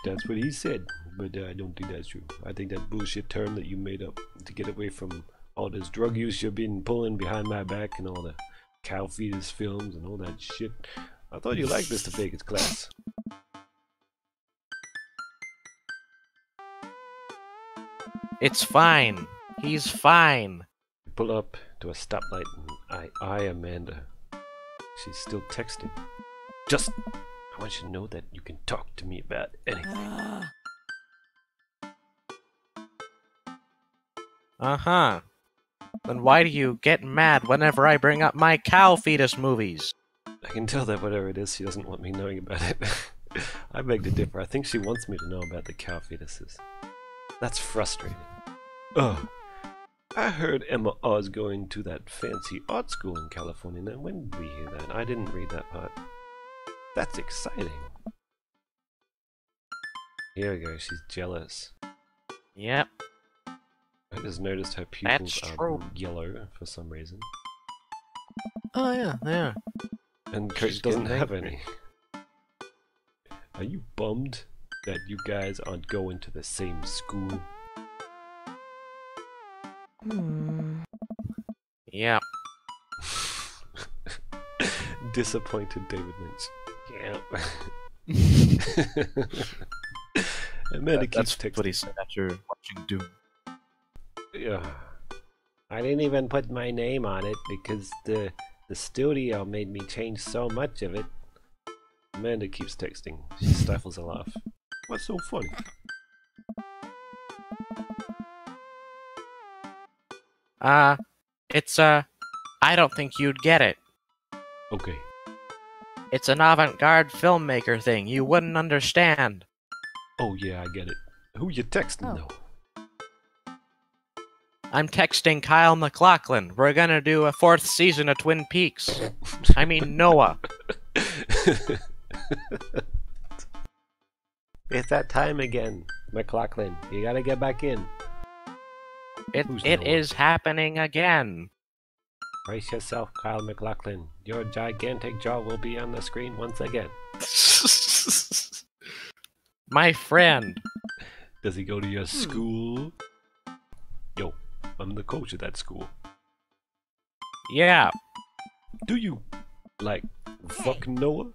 That's what he said, but I don't think that's true. I think that bullshit term that you made up to get away from all this drug use you've been pulling behind my back and all the cow fetus films and all that shit. I thought you liked Mr. Vegas' class. It's fine. He's fine. You pull up to a stoplight and I eye Amanda. She's still texting. Just, I want you to know that you can talk to me about anything. Uh-huh. Then why do you get mad whenever I bring up my cow fetus movies? I can tell that whatever it is, she doesn't want me knowing about it. I beg to differ. I think she wants me to know about the cow fetuses. That's frustrating. Ugh. I heard Emma Oz going to that fancy art school in California. Now, when did we hear that? I didn't read that part. That's exciting. Here we go. She's jealous. Yep. I just noticed her pupils That's are true. yellow for some reason. Oh, yeah, yeah. And She's Coach doesn't getting have angry. any. Are you bummed that you guys aren't going to the same school? Yep. Disappointed David Lynch. Yeah. Amanda keeps That's what he texting. said after watching Doom. Yeah. I didn't even put my name on it because the studio made me change so much of it. Amanda keeps texting. She stifles a laugh. What's so funny? I don't think you'd get it. Okay. It's an avant-garde filmmaker thing. You wouldn't understand. Oh yeah, I get it. Who you texting though? I'm texting Kyle MacLachlan. We're gonna do a 4th season of Twin Peaks. I mean Noah. It's that time again, McLaughlin. You gotta get back in. Who's It Noah? is happening again. Brace yourself, Kyle McLaughlin. Your gigantic jaw will be on the screen once again. My friend. Does he go to your school? Yo, I'm the coach of that school. Yeah. Do you, like, fuck Noah?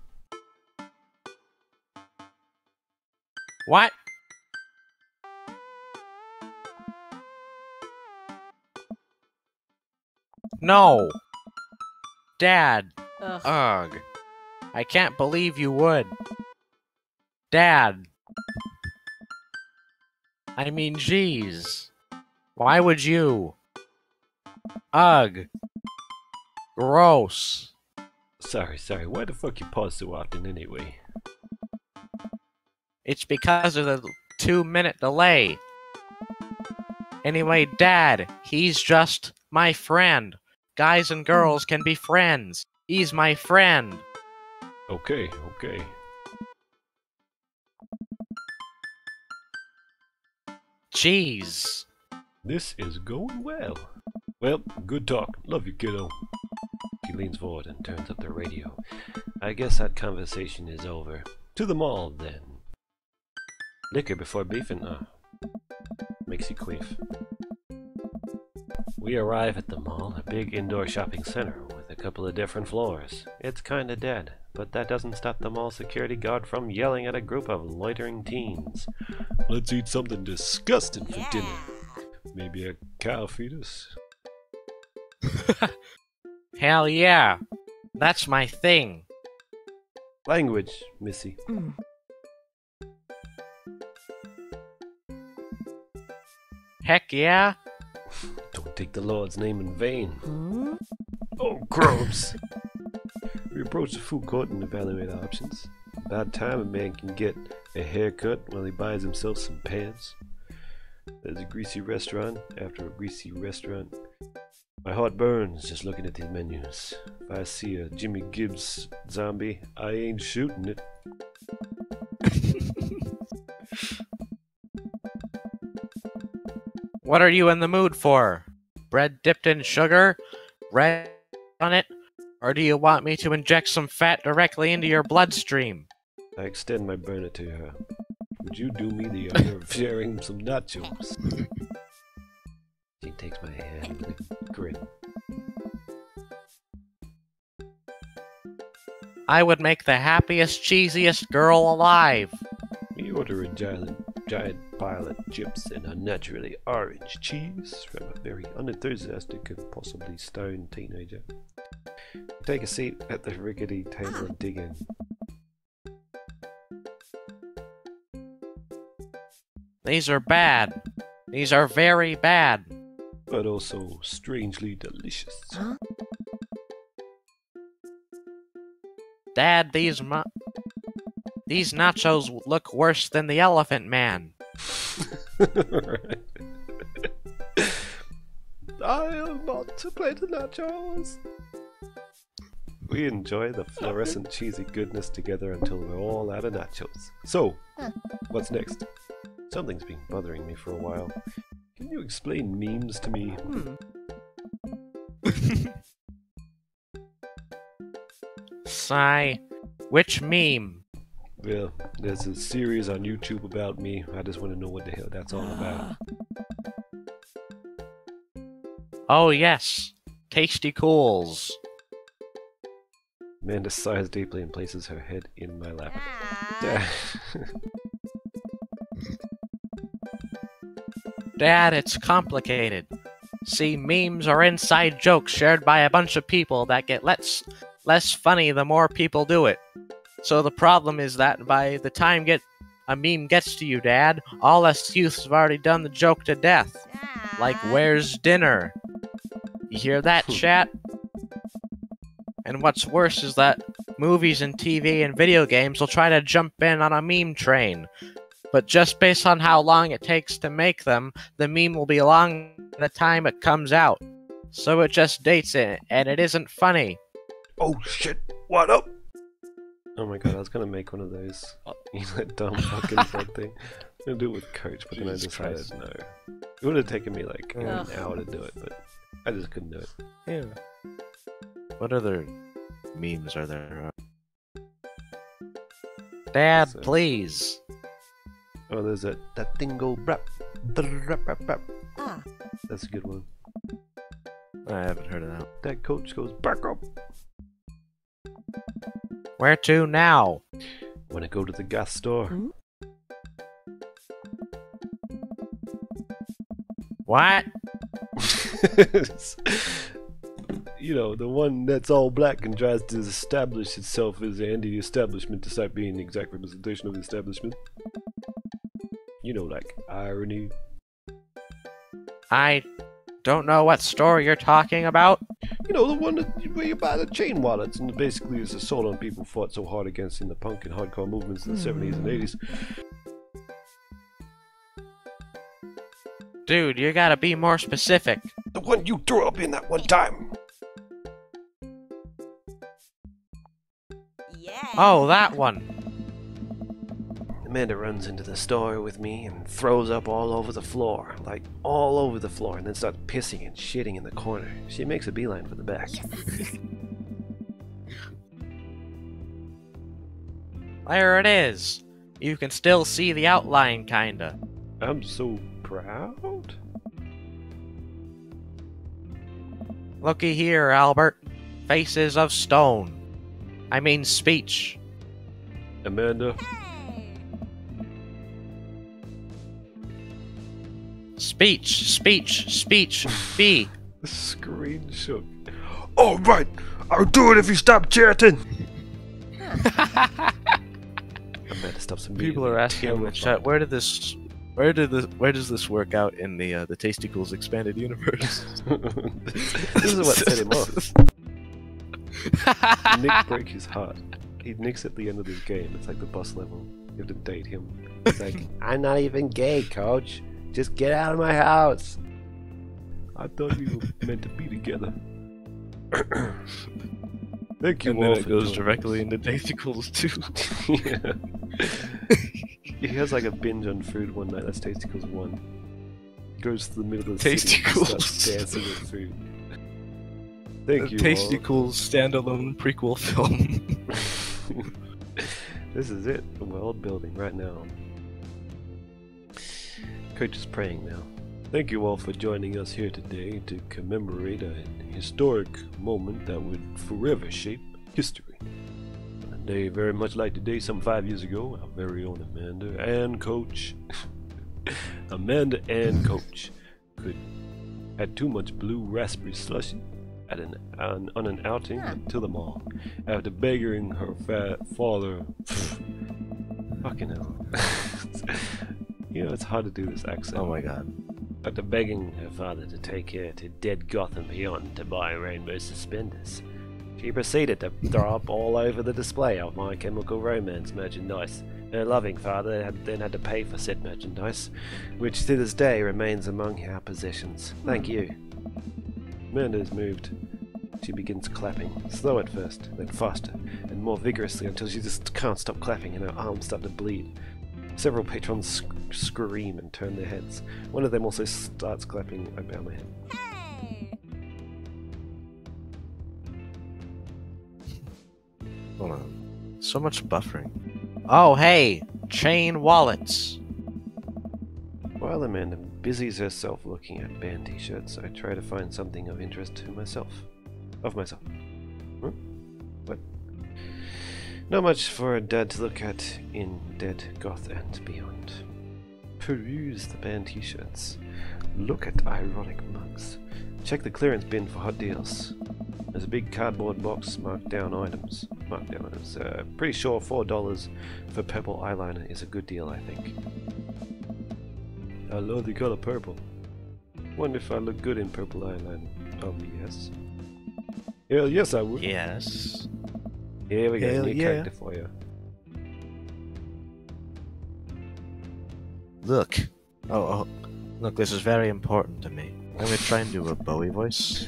What? No. Dad. Ugh. Ugh. I can't believe you would. Dad. I mean, jeez. Why would you? Ugh. Gross. Sorry. Why the fuck you pause so often anyway? It's because of the 2-minute delay. Anyway, Dad, he's just my friend. Guys and girls can be friends. He's my friend. Okay. Jeez. This is going well. Well, good talk. Love you, kiddo. She leans forward and turns up the radio. I guess that conversation is over. To the mall, then. Liquor before beefing, makes you queef. We arrive at the mall, a big indoor shopping center with a couple of different floors. It's kinda dead, but that doesn't stop the mall security guard from yelling at a group of loitering teens. Let's eat something disgusting for dinner. Maybe a cow fetus? Hell yeah. That's my thing. Language, Missy. Heck yeah. Don't take the Lord's name in vain. Oh, gross! We approach the food court and evaluate our options. About time a man can get a haircut while he buys himself some pants. There's a greasy restaurant after a greasy restaurant. My heart burns just looking at these menus. If I see a Jimmy Gibbs zombie, I ain't shooting it. What are you in the mood for? Bread dipped in sugar? Red on it? Or do you want me to inject some fat directly into your bloodstream? I extend my burner to her. Would you do me the honor of sharing some nachos? She takes my hand with a grin. I would make the happiest, cheesiest girl alive. We order a giant pile of chips and unnaturally orange cheese from a very unenthusiastic and possibly stoned teenager. Take a seat at the rickety table and dig in. These are bad. These are very bad. But also strangely delicious. Dad, these nachos look worse than the Elephant Man. Right. I am not to play the nachos. We enjoy the fluorescent cheesy goodness together until we're all out of nachos. So, what's next? Something's been bothering me for a while. Can you explain memes to me? Sigh. Which meme? Well, there's a series on YouTube about me. I just want to know what the hell that's all about. Oh yes. Tasty Cools. Amanda sighs deeply and places her head in my lap. Dad, it's complicated. See, memes are inside jokes shared by a bunch of people that get less funny the more people do it. So the problem is that by the time a meme gets to you, Dad, all us youths have already done the joke to death. Like, where's dinner? You hear that, chat? And what's worse is that movies and TV and video games will try to jump in on a meme train. But just based on how long it takes to make them, the meme will be long by the time it comes out. So it just dates it, and it isn't funny. Oh shit, what up? Oh my god, I was gonna make one of those. You know, that dumb fucking front thing. I'm gonna do it with Coach, but then I decided no. It would have taken me like an hour to do it, but I just couldn't do it. Yeah. What other memes are there? Dad, So- please. Oh, there's that thing go brap. Brap. That's a good one. I haven't heard of that. That coach goes back up. Where to now? Wanna go to the gas store? What? You know, the one that's all black and tries to establish itself as the anti-establishment despite being the exact representation of the establishment. You know, like irony. I don't know what store you're talking about. You know, the one where you buy the chain wallets and basically is assault on people fought so hard against in the punk and hardcore movements in the 70s and 80s. Dude, you gotta be more specific. The one you threw up in that one time. Yeah. Oh, that one. Amanda runs into the store with me and throws up all over the floor, like all over the floor, and then starts pissing and shitting in the corner. She makes a beeline for the back. There it is. You can still see the outline, kinda. I'm so proud. Looky here, Albert. Faces of stone. I mean speech. Amanda, Speech. B. the screen shook. All right, I'll do it if you stop chatting. Amanda stops immediately. People are asking in the chat, where does this work out in the Tasty Cools expanded universe? This is what set him off. Nick broke his heart. Nick's at the end of this game. It's like the boss level. You have to date him. It's like, I'm not even gay, coach. Just get out of my house. I thought we were meant to be together. Thank you And all then it for goes joining directly us. into Tasticles too. Yeah. He has like a binge on food one night. That's Tasticles 1. Goes to the middle of the city and starts Tasticles. dancing with food. Thank you Tasticles standalone prequel film. all. This is it. The world building right now. Coach is praying now. Thank you all for joining us here today to commemorate a historic moment that would forever shape history. A day very much like today, some 5 years ago, our very own Amanda and Coach, Amanda and Coach, had too much blue raspberry slushy at on an outing to the mall. After begging her father, fucking hell. You know, it's hard to do this accent. Oh my god. After begging her father to take her to dead Gotham Beyond to buy rainbow suspenders, she proceeded to throw up all over the display of My Chemical Romance merchandise. Her loving father then had to pay for said merchandise, which to this day remains among our possessions. Thank you. Amanda is moved. She begins clapping, slow at first, then faster, and more vigorously until she just can't stop clapping and her arms start to bleed. Several patrons scream and turn their heads. One of them also starts clapping. I bow my head. Hey! Hold on. So much buffering. Oh, hey! Chain wallets! While Amanda busies herself looking at band t-shirts, I try to find something of interest to myself. Of myself. Huh? What? Not much for a dad to look at in Dead Goth and Beyond. Peruse the band t-shirts. Look at ironic mugs. Check the clearance bin for hot deals. There's a big cardboard box marked down items. Pretty sure $4 for purple eyeliner is a good deal, I think. I love the color purple. Wonder if I look good in purple eyeliner. Yes. Hell yes, I would. Yes. Here we go, Hell new yeah. character for you. Look. Oh, look, this is very important to me. I'm gonna try and do a Bowie voice.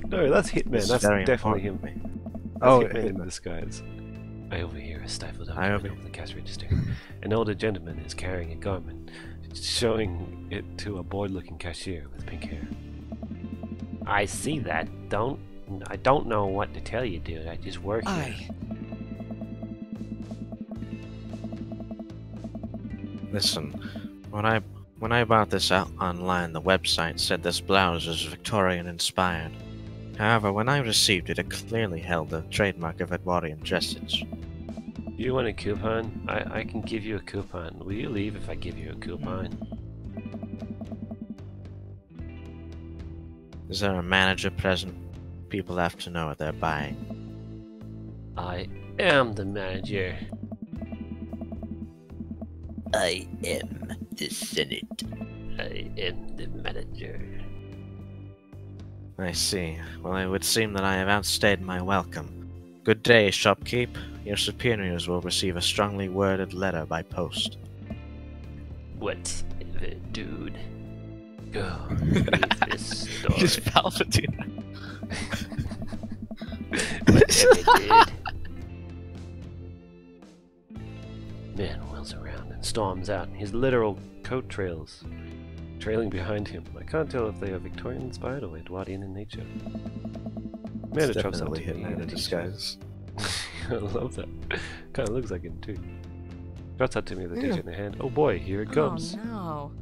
No, that's Hitman. This is That's very definitely him. important to me. That's Oh, Hitman in Hitman. disguise. I overhear a stifled I argument over the cash register. An older gentleman is carrying a garment, showing it to a bored-looking cashier with pink hair. I see that. I don't know what to tell you, dude. I just work here. Listen, when I bought this out online, the website said this blouse is Victorian inspired. However, when I received it, it clearly held the trademark of Edwardian dressage. You want a coupon? I can give you a coupon. Will you leave if I give you a coupon? Is there a manager present? People have to know what they're buying. I am the manager. I am the Senate. I am the manager. I see. Well, it would seem that I have outstayed my welcome. Good day, shopkeep. Your superiors will receive a strongly worded letter by post. Whatever, dude. Go leave this store. Just Palpatine. Whatever, dude. Man wheels around and storms out, his literal coat trails trailing behind him. I can't tell if they are Victorian inspired or Edwardian in nature. Man, It's it trots up definitely to me Hitman in a disguise. I love that. Kind of looks like him too. Trots out to me with a Yeah. t-shirt in her hand. Oh boy, here it comes. Oh no.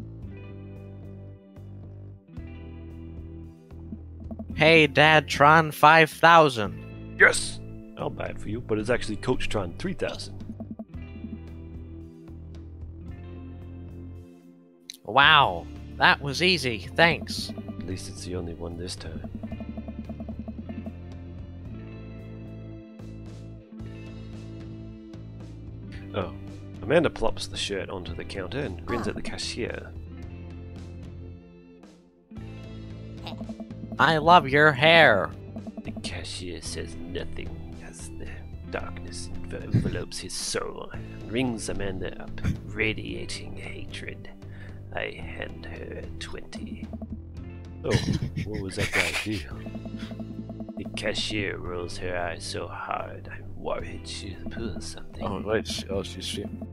Hey, Dad, Tron 5000! Yes! I'll buy it for you, but it's actually Coach Tron 3000. Wow, that was easy, thanks. At least it's the only one this time. Oh. Amanda plops the shirt onto the counter and grins at the cashier. I love your hair. The cashier says nothing as the darkness envelopes his soul and rings Amanda up, radiating hatred. I hand her 20. Oh, what was that guy do? The cashier rolls her eyes so hard, I'm worried she'll pull something. Oh, right.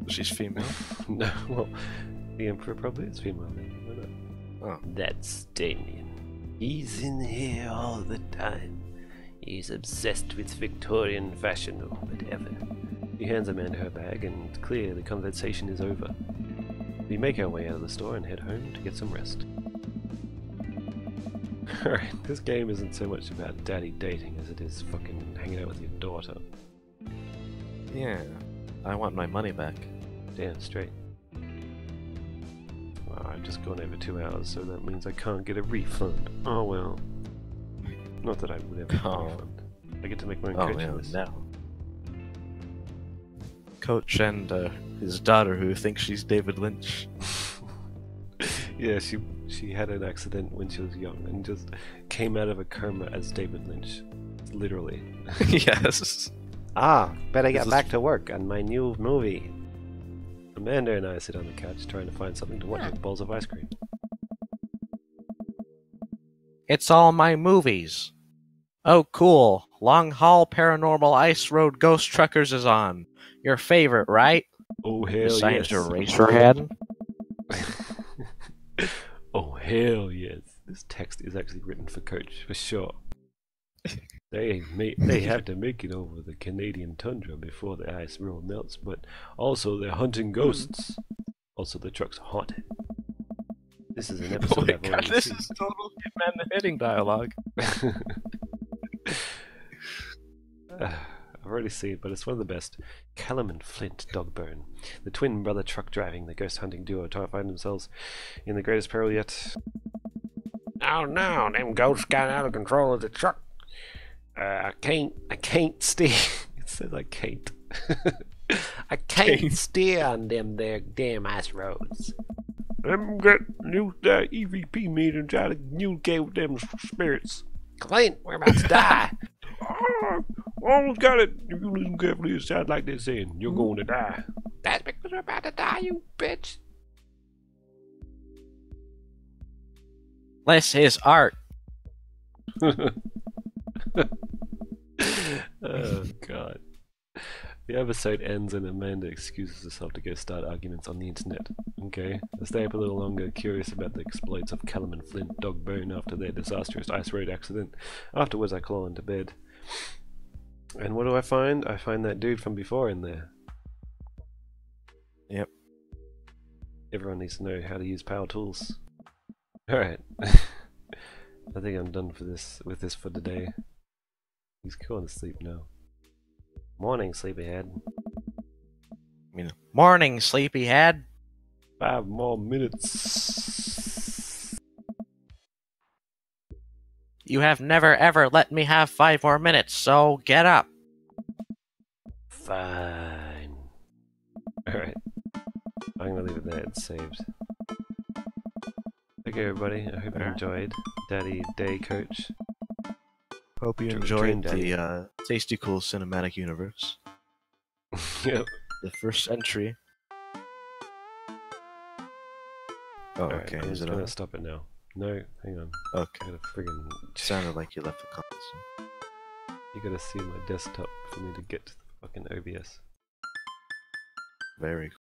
She's female. No, well, the Emperor probably is female then. Why not? Oh. That's Damien. He's in here all the time. He's obsessed with Victorian fashion or whatever. He hands Amanda her bag, and it's clear the conversation is over. We make our way out of the store and head home to get some rest. Alright, this game isn't so much about daddy dating as it is fucking hanging out with your daughter. Yeah. I want my money back. Damn straight. Well, I've just gone over 2 hours, so that means I can't get a refund. Oh well. Not that I would ever get a Oh. refund. I get to make my own Oh, coach yeah, in this. no. Coach and his daughter, who thinks she's David Lynch. Yeah, she had an accident when she was young and just came out of a coma as David Lynch. Literally. Yes. Better get This back is- to work on my new movie. Amanda and I sit on the couch trying to find something to watch with bowls of ice cream. It's all my movies. Oh, cool. Long Haul Paranormal Ice Road Ghost Truckers is on. Your favorite, right? Oh hell Besides yes. Eraserhead. Oh hell yes. This text is actually written for Coach, for sure. They have to make it over the Canadian tundra before the ice road melts, but also they're hunting ghosts. Also the truck's haunted. This is an Oh episode my I've god, already this seen. is total Hitman hitting dialogue. I've already seen it, but it's one of the best. Callum and Flint Dogbone, the twin brother truck driving, the ghost hunting duo, find themselves in the greatest peril yet. Oh no, them ghosts got out of control of the truck. I can't steer. It says I can't. I can't steer on them there damn ice roads. I'm got use that EVP meter and try to communicate with them spirits. Clint, we're about to die. Almost got it. If you listen carefully, it sounds like they're saying you're going to die. That's because we're about to die, you bitch. This is art. Oh god. The episode ends and Amanda excuses herself to go start arguments on the internet. Okay, I stay up a little longer, curious about the exploits of Callum and Flint Dogbone after their disastrous ice road accident. Afterwards I crawl into bed. And what do I find? I find that dude from before in there. Yep. Everyone needs to know how to use power tools. Alright. I think I'm done with this for today. He's going to sleep now. Morning, sleepyhead. Morning, sleepyhead. 5 more minutes. You have never ever let me have 5 more minutes, so get up. Fine. Alright. I'm gonna leave it there, it's saved. Okay everybody, I hope you enjoyed Daddy Day Coach. Hope you Dream enjoyed Daddy. the Tasty Cool Cinematic Universe. Yep. The first entry. Oh, Alright, okay. I'm Is just it gonna on? stop it now. No, hang on. Okay. I gotta friggin' Sounded like you left the comments. you gotta see my desktop for me to get to the fucking OBS. Very cool.